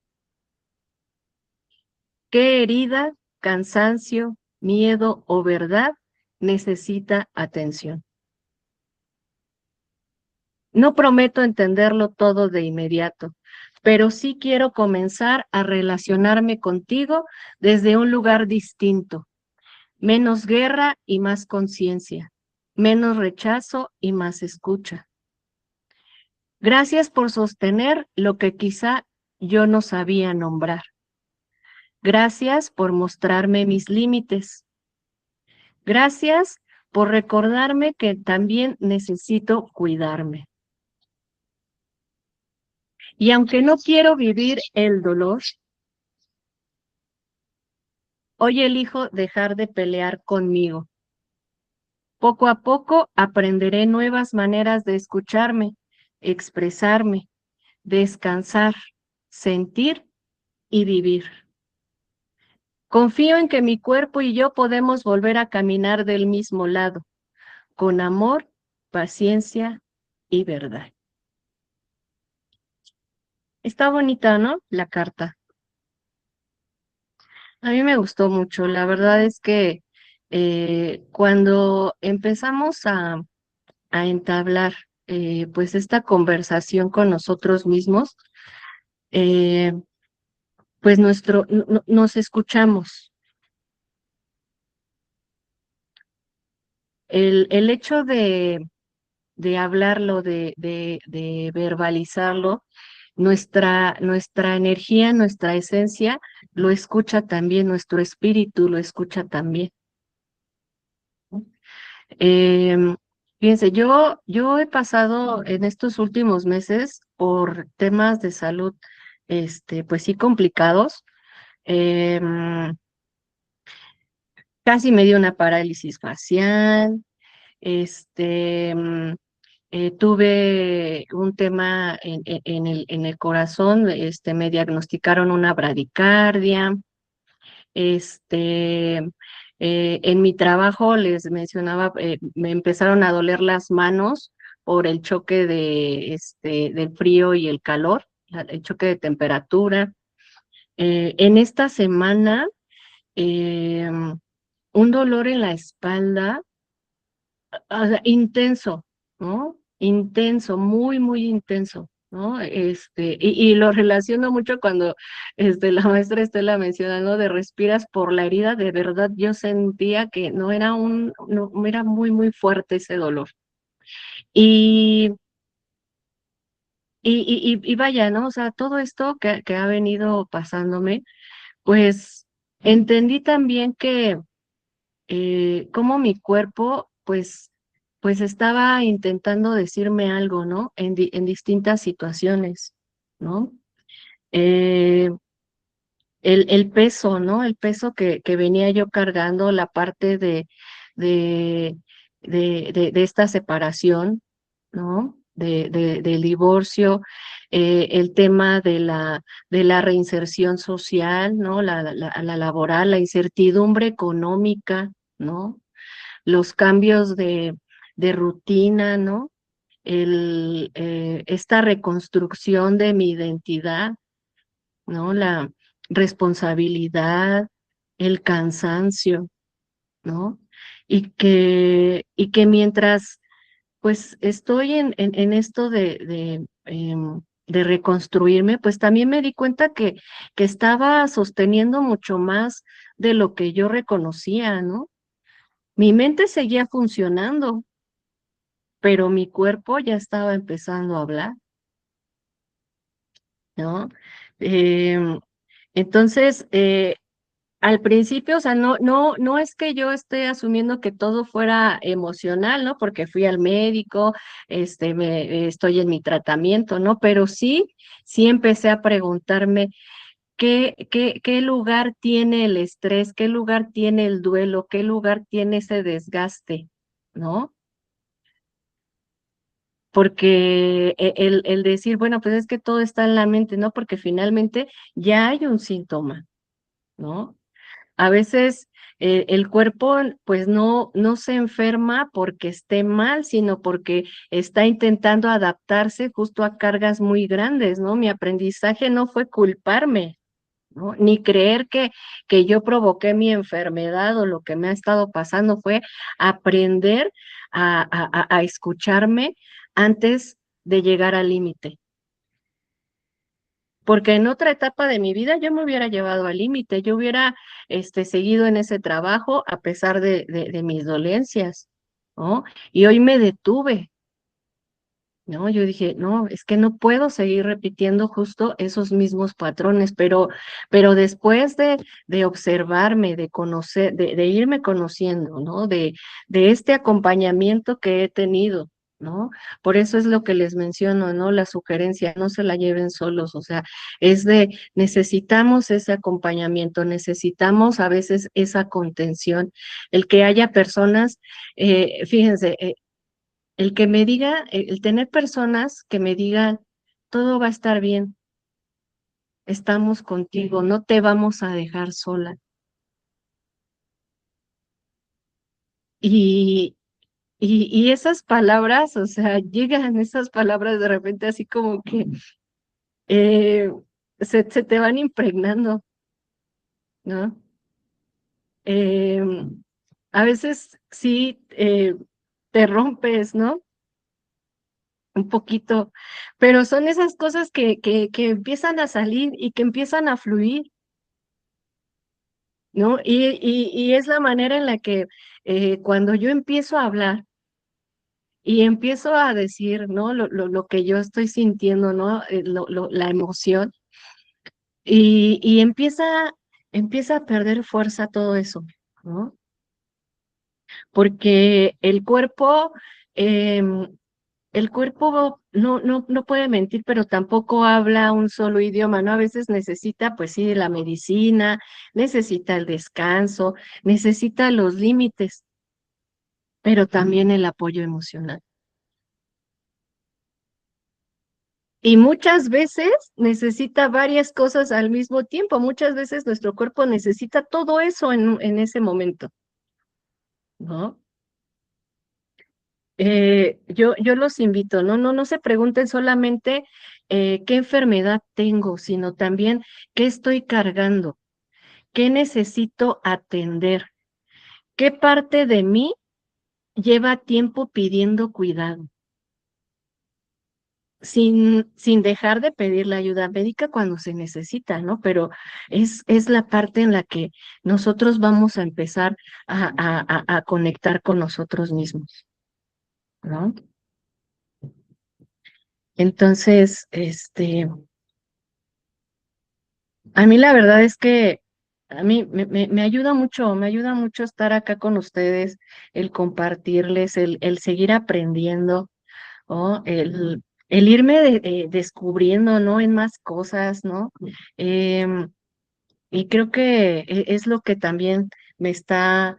¿Qué herida, cansancio, miedo o verdad necesita atención? No prometo entenderlo todo de inmediato, pero sí quiero comenzar a relacionarme contigo desde un lugar distinto, menos guerra y más conciencia, menos rechazo y más escucha. Gracias por sostener lo que quizá yo no sabía nombrar. Gracias por mostrarme mis límites. Gracias por recordarme que también necesito cuidarme. Y aunque no quiero vivir el dolor, hoy elijo dejar de pelear conmigo. Poco a poco aprenderé nuevas maneras de escucharme, expresarme, descansar, sentir y vivir. Confío en que mi cuerpo y yo podemos volver a caminar del mismo lado, con amor, paciencia y verdad. Está bonita, ¿no? La carta. A mí me gustó mucho. La verdad es que cuando empezamos a entablar pues esta conversación con nosotros mismos, eh, pues nos escuchamos. El hecho de hablarlo, de verbalizarlo, nuestra energía, nuestra esencia, lo escucha también, nuestro espíritu lo escucha también. Fíjense, yo he pasado en estos últimos meses por temas de salud, pues sí complicados. Em, Casi me dio una parálisis facial, este, mm, tuve un tema en el corazón, me diagnosticaron una bradicardia, este, En mi trabajo les mencionaba, me empezaron a doler las manos por el choque del frío y el calor, el choque de temperatura. En esta semana, eh, un dolor en la espalda, o sea, intenso, ¿no? Intenso, muy, muy intenso, ¿no? Y lo relaciono mucho cuando la maestra Estela menciona, ¿no? De respiras por la herida, de verdad yo sentía que no, era muy, muy fuerte ese dolor. Y, y vaya, ¿no? O sea, todo esto que ha venido pasándome, pues entendí también que cómo mi cuerpo, pues estaba intentando decirme algo, ¿no? En distintas situaciones, ¿no? Eh, el peso, ¿no? El peso que venía yo cargando, la parte de, de esta separación, ¿no? Del divorcio, el tema de la reinserción social, ¿no? La laboral, la incertidumbre económica, ¿no? Los cambios de rutina, ¿no? Esta reconstrucción de mi identidad, ¿no? La responsabilidad, el cansancio, ¿no? Y que mientras pues estoy en esto de reconstruirme, pues también me di cuenta que estaba sosteniendo mucho más de lo que yo reconocía, ¿no? Mi mente seguía funcionando, pero mi cuerpo ya estaba empezando a hablar, ¿no? Em, entonces, al principio, o sea, no es que yo esté asumiendo que todo fuera emocional, ¿no? Porque fui al médico, estoy en mi tratamiento, ¿no? Pero sí empecé a preguntarme qué lugar tiene el estrés, qué lugar tiene el duelo, qué lugar tiene ese desgaste, ¿no? Porque el decir, bueno, pues es que todo está en la mente, ¿no? Porque finalmente ya hay un síntoma, ¿no? A veces el cuerpo pues no se enferma porque esté mal, sino porque está intentando adaptarse justo a cargas muy grandes, ¿no? Mi aprendizaje no fue culparme, ¿no? Ni creer que yo provoqué mi enfermedad o lo que me ha estado pasando, fue aprender a escucharme antes de llegar al límite. Porque en otra etapa de mi vida yo me hubiera llevado al límite, yo hubiera seguido en ese trabajo a pesar de mis dolencias, ¿no? Y hoy me detuve, ¿no? Yo dije, no, es que no puedo seguir repitiendo justo esos mismos patrones, pero después de observarme, de conocer, de irme conociendo, ¿no? De este acompañamiento que he tenido, ¿no? Por eso es lo que les menciono, ¿no? La sugerencia, no se la lleven solos, o sea, necesitamos ese acompañamiento, necesitamos a veces esa contención, el que haya personas, fíjense, el que me diga, el tener personas que me digan, todo va a estar bien, estamos contigo, no te vamos a dejar sola. Y, y esas palabras, o sea, llegan esas palabras de repente así como que eh, se te van impregnando, ¿no? Eh, a veces sí te rompes, ¿no? Un poquito, pero son esas cosas que empiezan a salir y que empiezan a fluir, ¿no? Y es la manera en la que cuando yo empiezo a hablar y empiezo a decir, ¿no? Lo que yo estoy sintiendo, ¿no? La emoción, y empieza a perder fuerza todo eso, ¿no? Porque em, el cuerpo no puede mentir, pero tampoco habla un solo idioma, ¿no? A veces necesita, pues sí, la medicina, necesita el descanso, necesita los límites, pero también el apoyo emocional. Y muchas veces necesita varias cosas al mismo tiempo. Muchas veces nuestro cuerpo necesita todo eso en ese momento. ¿no? Yo los invito, no se pregunten solamente qué enfermedad tengo, sino también qué estoy cargando, qué necesito atender, qué parte de mí lleva tiempo pidiendo cuidado, sin dejar de pedir la ayuda médica cuando se necesita, ¿no? Pero es la parte en la que nosotros vamos a empezar a conectar con nosotros mismos, ¿no? Entonces, a mí la verdad es que a mí me ayuda mucho estar acá con ustedes, el compartirles, el seguir aprendiendo, ¿no? El irme descubriendo, ¿no? En más cosas, ¿no? Em, y creo que es lo que también me está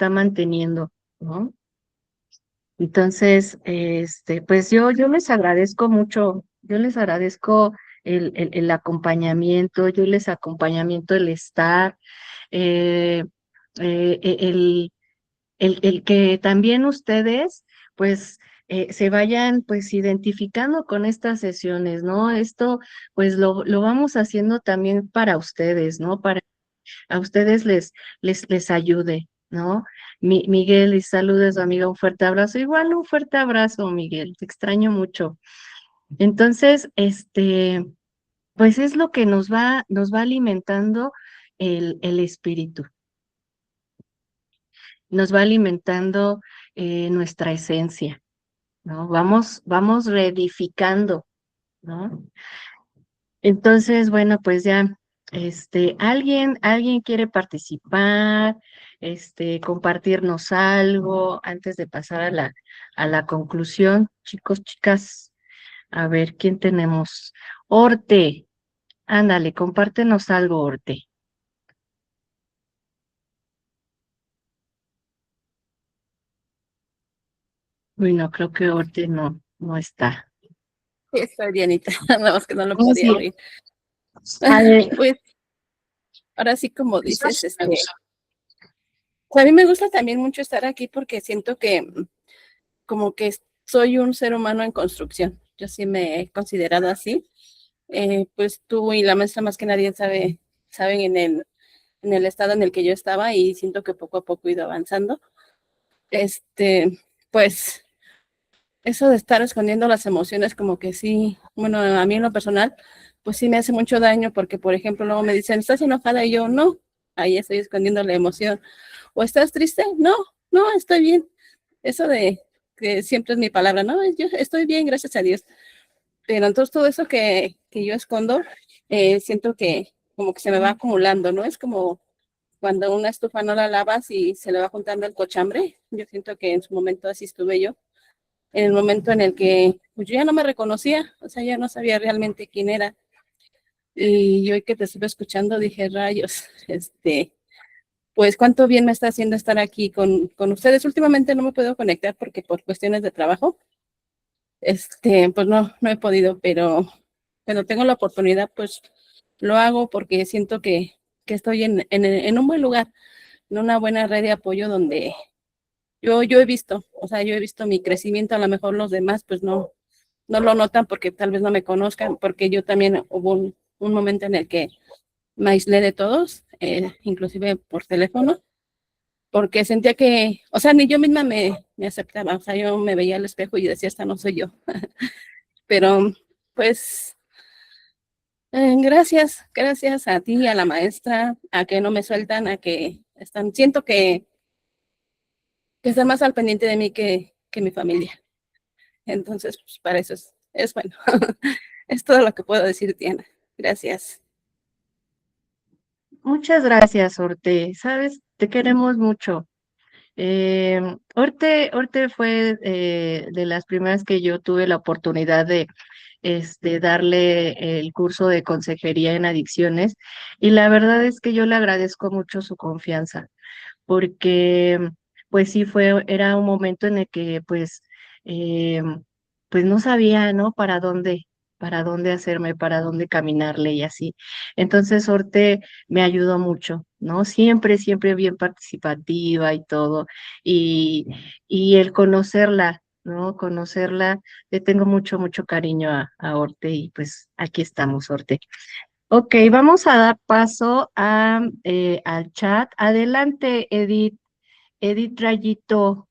manteniendo, ¿no? Entonces, pues yo les agradezco mucho, yo les agradezco el acompañamiento, yo les acompañamiento el estar, eh, el el que también ustedes, pues, se vayan, pues, identificando con estas sesiones, ¿no? Esto, pues, lo vamos haciendo también para ustedes, ¿no? Para a ustedes les ayude, ¿no? Miguel, y saludos, amiga, un fuerte abrazo. Igual un fuerte abrazo, Miguel, te extraño mucho. Entonces, pues es lo que nos va alimentando el espíritu, nos va alimentando nuestra esencia, ¿no? Vamos reedificando, ¿no? Entonces, bueno, pues ya, alguien quiere participar, compartirnos algo antes de pasar a la conclusión, chicos, chicas. A ver, ¿quién tenemos? Orte, ándale, compártenos algo, Orte. Uy, no, creo que Orte no está. Sí, estoy Dianita, nada más que no lo Oh, sí. podía oír. A ver, Pues ahora sí, como dices, pues, a mí me gusta también mucho estar aquí porque siento que como que soy un ser humano en construcción. Yo sí me he considerado así. Pues tú y la maestra más que nadie saben en el estado en el que yo estaba y siento que poco a poco he ido avanzando. Pues eso de estar escondiendo las emociones como que sí, bueno, a mí en lo personal, pues sí me hace mucho daño porque, por ejemplo, luego me dicen, ¿estás enojada? Y yo, no, ahí estoy escondiendo la emoción. ¿O estás triste? No, no, estoy bien. Eso de que siempre es mi palabra, no, yo estoy bien, gracias a Dios. Pero entonces todo eso que yo escondo, siento que como que se me va acumulando, ¿no? Es como cuando una estufa no la lavas y se le va juntando el cochambre. Yo siento que en su momento así estuve yo, en el momento en el que pues, yo ya no me reconocía, o sea, ya no sabía realmente quién era. Y yo que te estuve escuchando dije, rayos, pues cuánto bien me está haciendo estar aquí con ustedes. Últimamente no me puedo conectar porque por cuestiones de trabajo, pues no he podido, pero cuando tengo la oportunidad, pues lo hago porque siento que estoy en un buen lugar, en una buena red de apoyo donde yo he visto, o sea, yo he visto mi crecimiento, a lo mejor los demás pues no lo notan porque tal vez no me conozcan, porque yo también hubo un momento en el que me aislé de todos, inclusive por teléfono, porque sentía que, o sea, ni yo misma me aceptaba, o sea, yo me veía al espejo y decía, esta no soy yo, pero pues gracias a ti, a la maestra, a que no me sueltan, a que siento que están más al pendiente de mí que mi familia. Entonces, pues para eso es bueno. Es todo lo que puedo decir, Diana. Gracias. muchas gracias, Orte. Sabes, te queremos mucho. Orte fue de las primeras que yo tuve la oportunidad de darle el curso de consejería en adicciones y la verdad es que yo le agradezco mucho su confianza porque pues sí era un momento en el que pues no sabía, ¿no? para dónde hacerme, para dónde caminarle y así. Entonces, Orte me ayudó mucho, ¿no? Siempre, siempre bien participativa y todo. Y, y el conocerla, ¿no? Conocerla, le tengo mucho, mucho cariño a Orte y pues aquí estamos, Orte. Ok, vamos a dar paso al chat. Adelante, Edith. Edith Rayito,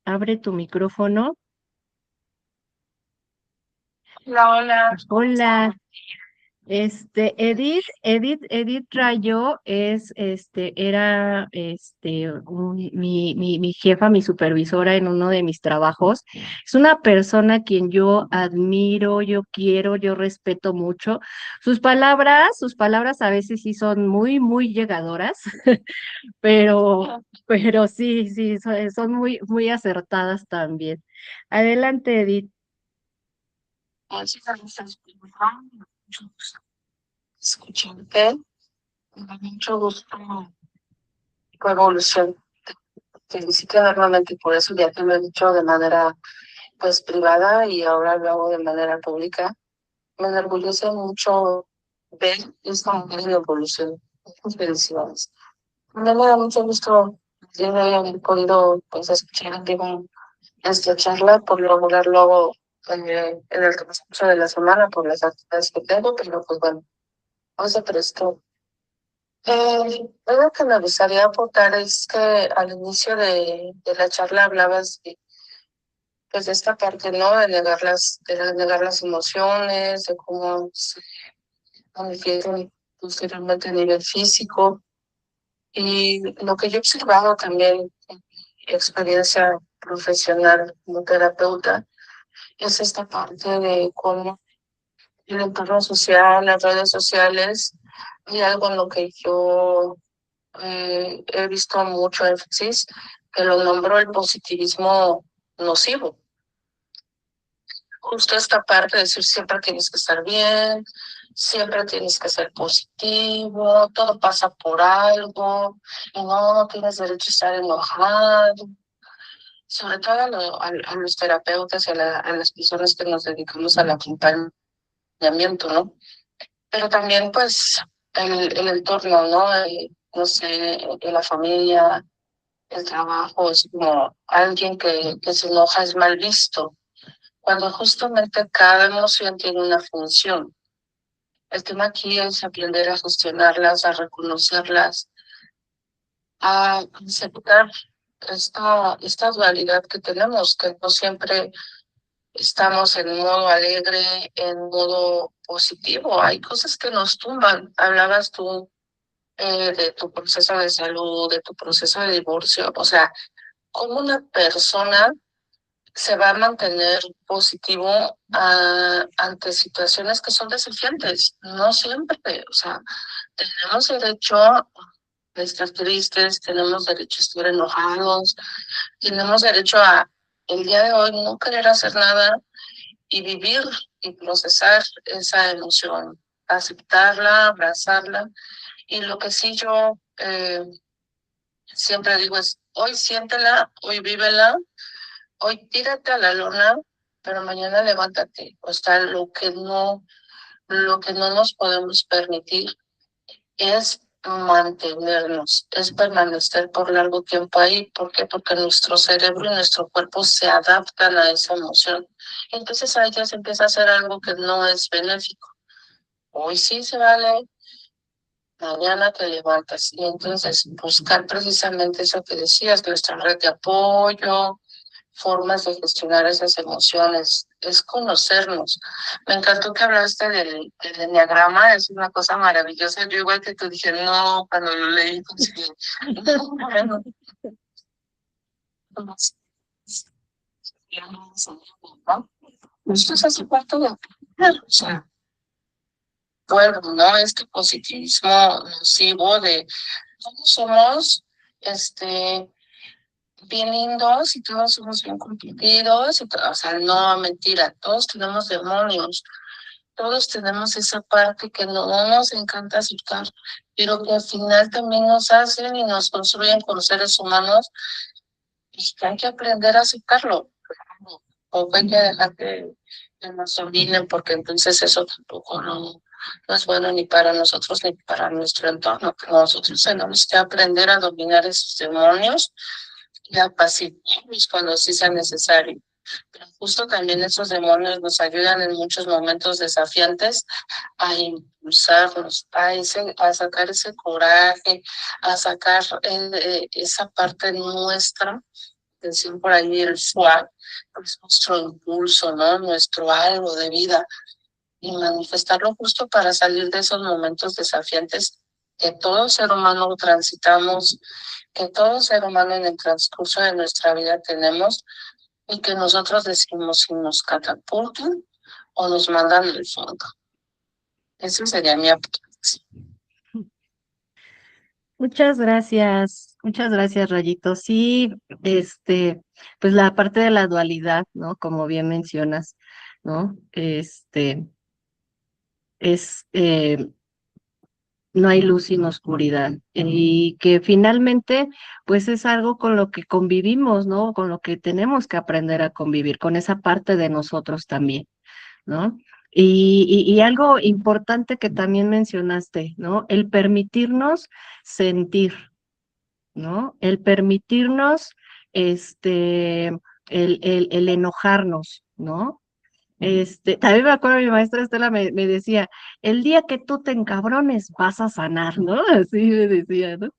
abre tu micrófono. Hola, hola. Hola. Edith Rayo era mi jefa, mi supervisora en uno de mis trabajos. Es una persona a quien yo admiro, yo quiero, yo respeto mucho. Sus palabras a veces sí son muy, muy llegadoras, pero sí, sí, son muy, muy acertadas también. Adelante, Edith. Sí, me gusta mucho gusto escucharte. Me da mucho gusto tu evolución. Te felicito enormemente por eso, ya te lo he dicho de manera pues privada y ahora lo hago de manera pública. Me enorgullece mucho ver esta mujer en evolución. Muchas felicidades. Me da mucho gusto el día de hoy haber podido pues escuchar en vivo esta charla. Por lo regular lo hago en el transcurso de la semana por las actividades que tengo, pero pues bueno, no se prestó. Algo que me gustaría aportar es que al inicio de la charla hablabas pues de esta parte, ¿no? De negar las emociones, de cómo se manifiestan posteriormente a nivel físico. Y lo que yo he observado también en mi experiencia profesional como terapeuta es esta parte de cómo el entorno social, las redes sociales, y algo en lo que yo he visto mucho énfasis, que lo nombró el positivismo nocivo. Justo esta parte de decir siempre tienes que estar bien, siempre tienes que ser positivo, todo pasa por algo, y no tienes derecho a estar enojado. Sobre todo a los terapeutas y a las personas que nos dedicamos al acompañamiento, ¿no? Pero también pues el entorno, ¿no? No sé, la familia, el trabajo, es como alguien que se enoja es mal visto, cuando justamente cada emoción tiene una función. El tema aquí es aprender a gestionarlas, a reconocerlas, a aceptar esta dualidad que tenemos, que no siempre estamos en modo alegre, en modo positivo. Hay cosas que nos tumban. Hablabas tú de tu proceso de salud, de tu proceso de divorcio. O sea, ¿cómo una persona se va a mantener positivo ante situaciones que son desafiantes? No siempre. O sea, tenemos derecho a estar tristes, tenemos derecho a estar enojados, tenemos derecho a el día de hoy no querer hacer nada y vivir y procesar esa emoción, aceptarla, abrazarla. Y lo que sí yo siempre digo es, hoy siéntela, hoy vívela, hoy tírate a la lona, pero mañana levántate. O sea, lo que no nos podemos permitir es mantenernos, es permanecer por largo tiempo ahí. ¿Por qué? Porque nuestro cerebro y nuestro cuerpo se adaptan a esa emoción. Entonces ahí ya se empieza a hacer algo que no es benéfico. Hoy sí se vale, mañana te levantas. Y entonces buscar precisamente eso que decías, nuestra red de apoyo, formas de gestionar esas emociones, es conocernos. Me encantó que hablaste del enneagrama, es una cosa maravillosa. Yo igual que tú dije, no, cuando lo leí, pues, sí. Bueno, pues, ¿no? Esto es hace parte de aprender, o sea, bueno, ¿no? Este positivismo nocivo de todos somos, bien lindos y todos somos bien complicados, o sea, no, mentira, todos tenemos demonios, todos tenemos esa parte que no nos encanta aceptar, pero que al final también nos hacen y nos construyen como seres humanos y que hay que aprender a aceptarlo. o hay que dejar que nos orinen, porque entonces eso tampoco no es bueno ni para nosotros ni para nuestro entorno. Nosotros tenemos que aprender a dominar esos demonios y a apaciguarlos cuando sí sea necesario. Pero justo también esos demonios nos ayudan en muchos momentos desafiantes a impulsarnos, a sacar ese coraje, a sacar esa parte nuestra, decir por ahí el swag, es nuestro impulso, ¿no? Nuestro algo de vida, y manifestarlo justo para salir de esos momentos desafiantes que todo ser humano transitamos, que todo ser humano en el transcurso de nuestra vida tenemos, y que nosotros decimos si nos catapultan o nos mandan al fondo. Esa sería mi aportación. Muchas gracias, Rayito. Sí, pues la parte de la dualidad, ¿no? Como bien mencionas, ¿no? Es, no hay luz sin oscuridad y que finalmente, pues es algo con lo que convivimos, ¿no? Con lo que tenemos que aprender a convivir, con esa parte de nosotros también, ¿no? Y algo importante que también mencionaste, ¿no? El permitirnos sentir, ¿no? El permitirnos, el enojarnos, ¿no? También me acuerdo, mi maestra Estela me decía, el día que tú te encabrones vas a sanar, ¿no? Así me decía, ¿no?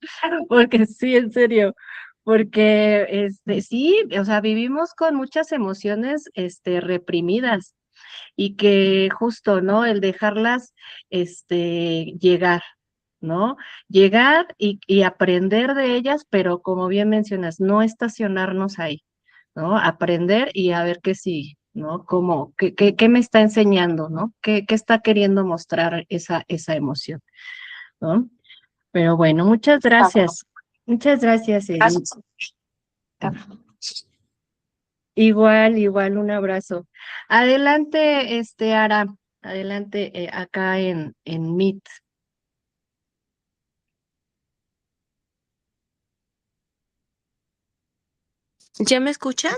Porque sí, en serio, porque, sí, o sea, vivimos con muchas emociones, reprimidas y que justo, ¿no? El dejarlas, llegar, ¿no? Llegar y aprender de ellas, pero como bien mencionas, no estacionarnos ahí, ¿no? Aprender y a ver qué sigue, ¿no? Cómo, qué me está enseñando, ¿no? ¿Qué está queriendo mostrar esa emoción, ¿no? Pero bueno, muchas gracias. Muchas gracias, Edith. Igual, un abrazo. Adelante, Ara, adelante, acá en Meet. ¿Ya me escuchan?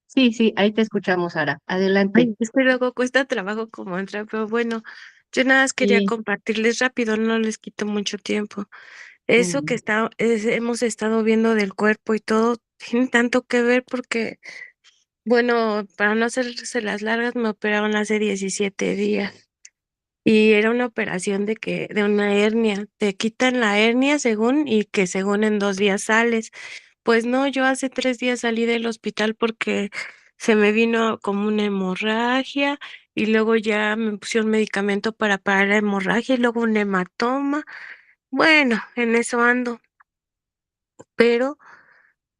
Sí, ahí te escuchamos, Ara. Adelante. Ay, es que luego cuesta trabajo como entrar, pero bueno, yo nada más quería Sí. compartirles rápido, no les quito mucho tiempo. Eso que Mm. hemos estado viendo del cuerpo y todo, tiene tanto que ver porque, bueno, para no hacerse las largas, me operaron hace 17 días y era una operación de una hernia. Te quitan la hernia según y que según en 2 días sales. Pues no, yo hace 3 días salí del hospital porque se me vino como una hemorragia y luego ya me pusieron medicamento para parar la hemorragia y luego un hematoma. Bueno, en eso ando. Pero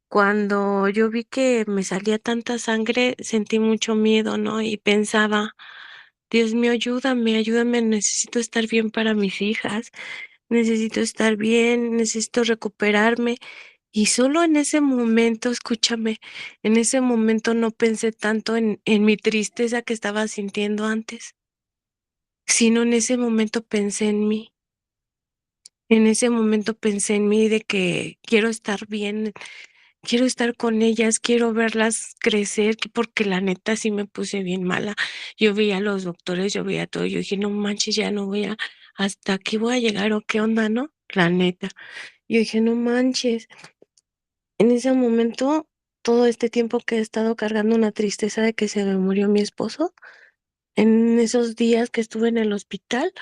cuando yo vi que me salía tanta sangre, sentí mucho miedo, ¿no? Y pensaba, Dios mío, ayúdame, necesito estar bien para mis hijas, necesito estar bien, necesito recuperarme. Y solo en ese momento, escúchame, en ese momento no pensé tanto en mi tristeza que estaba sintiendo antes, sino en ese momento pensé en mí. En ese momento pensé en mí de que quiero estar bien, quiero estar con ellas, quiero verlas crecer, porque la neta sí me puse bien mala. Yo veía a los doctores, yo veía todo, yo dije, no manches, ya no voy hasta aquí voy a llegar o qué onda, ¿no? La neta. Yo dije, no manches. En ese momento, todo este tiempo que he estado cargando una tristeza de que se me murió mi esposo, en esos días que estuve en el hospital,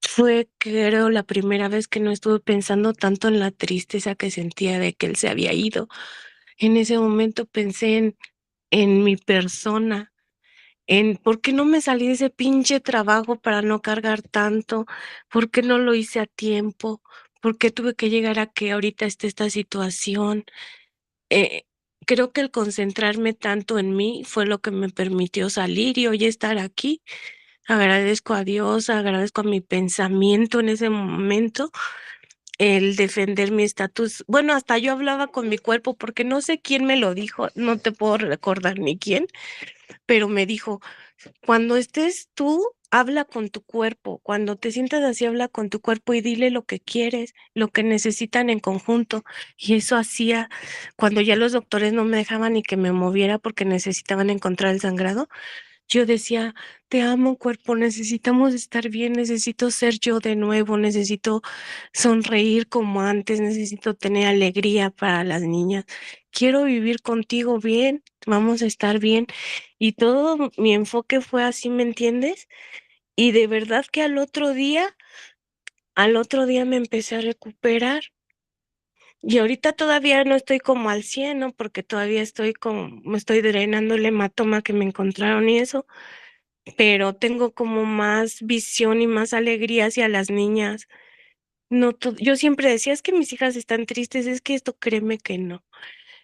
fue, creo, la primera vez que no estuve pensando tanto en la tristeza que sentía de que él se había ido. En ese momento pensé en mi persona, en por qué no me salí de ese pinche trabajo para no cargar tanto, por qué no lo hice a tiempo, por qué tuve que llegar a que ahorita esté esta situación. Eh, Creo que el concentrarme tanto en mí fue lo que me permitió salir y hoy estar aquí. Agradezco a Dios, agradezco a mi pensamiento en ese momento, el defender mi estatus. Bueno, hasta yo hablaba con mi cuerpo porque no sé quién me lo dijo, no te puedo recordar ni quién, pero me dijo, cuando estés tú habla con tu cuerpo. Cuando te sientas así, habla con tu cuerpo y dile lo que quieres, lo que necesitan en conjunto. Y eso hacía cuando ya los doctores no me dejaban ni que me moviera porque necesitaban encontrar el sangrado. Yo decía, te amo, cuerpo, necesitamos estar bien, necesito ser yo de nuevo, necesito sonreír como antes, necesito tener alegría para las niñas. Quiero vivir contigo bien, vamos a estar bien. Y todo mi enfoque fue así, ¿me entiendes? Y de verdad que al otro día me empecé a recuperar. Y ahorita todavía no estoy como al 100, ¿no? Porque todavía me estoy drenando el hematoma que me encontraron y eso, pero tengo como más visión y más alegría hacia las niñas. No, yo siempre decía, es que mis hijas están tristes, es que esto créeme que no.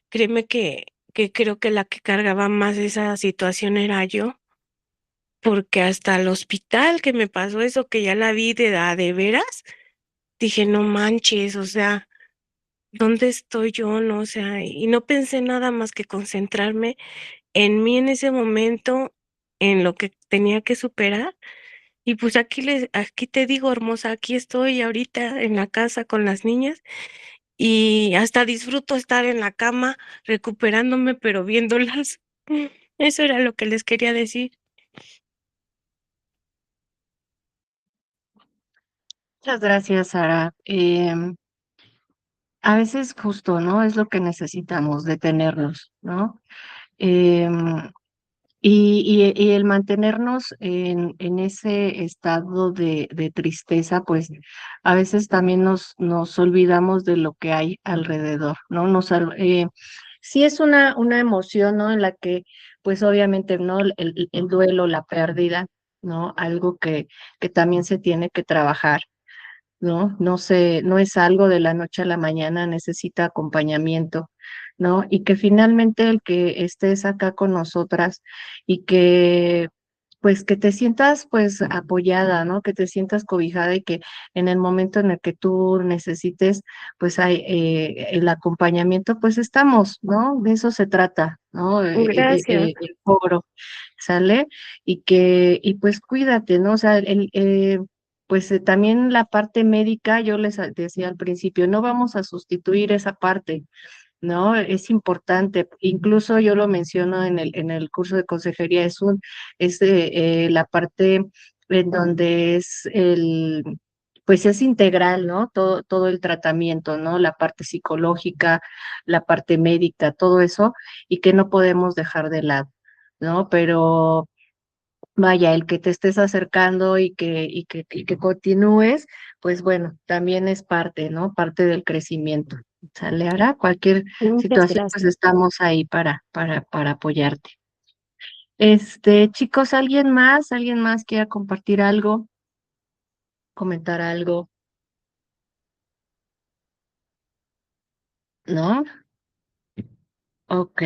Créeme que creo que la que cargaba más esa situación era yo, porque hasta el hospital que me pasó eso, que ya la vi de veras, dije, no manches, o sea, ¿dónde estoy yo? No, o sea, y no pensé nada más que concentrarme en mí en ese momento, en lo que tenía que superar. Y pues aquí te digo, hermosa, aquí estoy ahorita en la casa con las niñas y hasta disfruto estar en la cama recuperándome, pero viéndolas. Eso era lo que les quería decir. Muchas gracias, Sara. A veces justo, ¿no? Es lo que necesitamos, detenernos, ¿no? Em, y el mantenernos en ese estado de tristeza, pues a veces también nos olvidamos de lo que hay alrededor, ¿no? Sí es una emoción, ¿no? En la que, pues obviamente, ¿no? El duelo, la pérdida, ¿no? Algo que también se tiene que trabajar, ¿no? No es algo de la noche a la mañana, necesita acompañamiento, ¿no? Y que finalmente el que estés acá con nosotras y que pues que te sientas pues apoyada, ¿no? Que te sientas cobijada y que en el momento en el que tú necesites pues hay el acompañamiento, pues estamos, ¿no? De eso se trata, ¿no? Gracias. El foro, ¿sale? Y pues cuídate, ¿no? O sea, pues también la parte médica, yo les decía al principio, no vamos a sustituir esa parte, ¿no? Es importante, incluso yo lo menciono en el curso de consejería, la parte en donde pues es integral, ¿no? Todo el tratamiento, ¿no? La parte psicológica, la parte médica, todo eso, y que no podemos dejar de lado, ¿no? Pero vaya, el que te estés acercando y que continúes, pues bueno, también es parte, ¿no? Parte del crecimiento. ¿Sale? Ahora, cualquier Muchas situación, pues gracias. estamos ahí para apoyarte. Chicos, ¿alguien más quiera compartir algo, comentar algo? ¿No? Ok.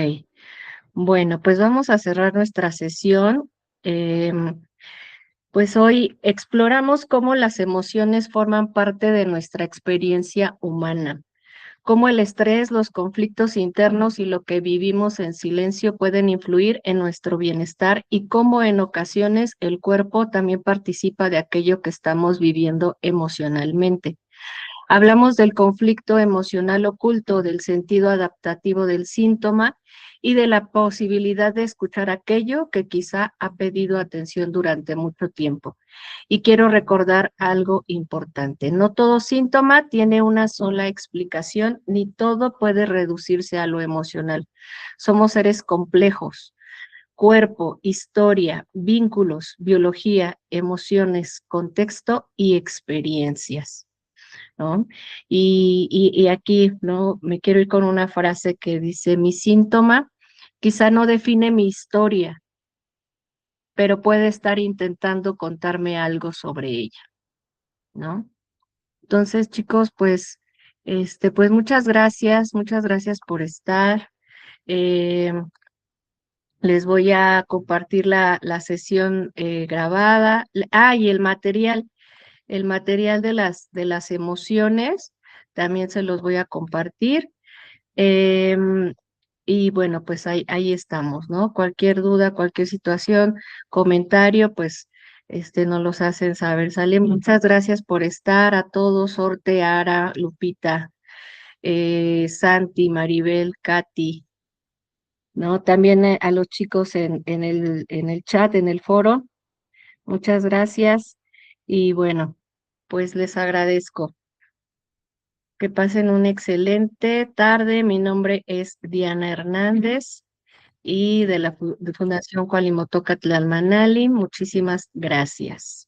Bueno, pues vamos a cerrar nuestra sesión. Pues hoy exploramos cómo las emociones forman parte de nuestra experiencia humana, cómo el estrés, los conflictos internos y lo que vivimos en silencio pueden influir en nuestro bienestar y cómo en ocasiones el cuerpo también participa de aquello que estamos viviendo emocionalmente. Hablamos del conflicto emocional oculto, del sentido adaptativo del síntoma y de la posibilidad de escuchar aquello que quizá ha pedido atención durante mucho tiempo. Y quiero recordar algo importante. No todo síntoma tiene una sola explicación, ni todo puede reducirse a lo emocional. Somos seres complejos. Cuerpo, historia, vínculos, biología, emociones, contexto y experiencias. ¿No? Y aquí, ¿no? Me quiero ir con una frase que dice, mi síntoma quizá no define mi historia, pero puede estar intentando contarme algo sobre ella, ¿no? Entonces, chicos, pues, pues muchas gracias por estar. Eh, Les voy a compartir la sesión grabada. Y el material de las emociones, también se los voy a compartir. Em, y bueno, pues ahí estamos, ¿no? Cualquier duda, cualquier situación, comentario, pues nos los hacen saber. Sale, muchas gracias por estar a todos, Orte, Ara, Lupita, Santi, Maribel, Katy, ¿no? También a los chicos en el chat, en el foro, muchas gracias y bueno, pues les agradezco. Que pasen una excelente tarde. Mi nombre es Diana Hernández y de la Fundación Cualimotoca Tlalmanali. Muchísimas gracias.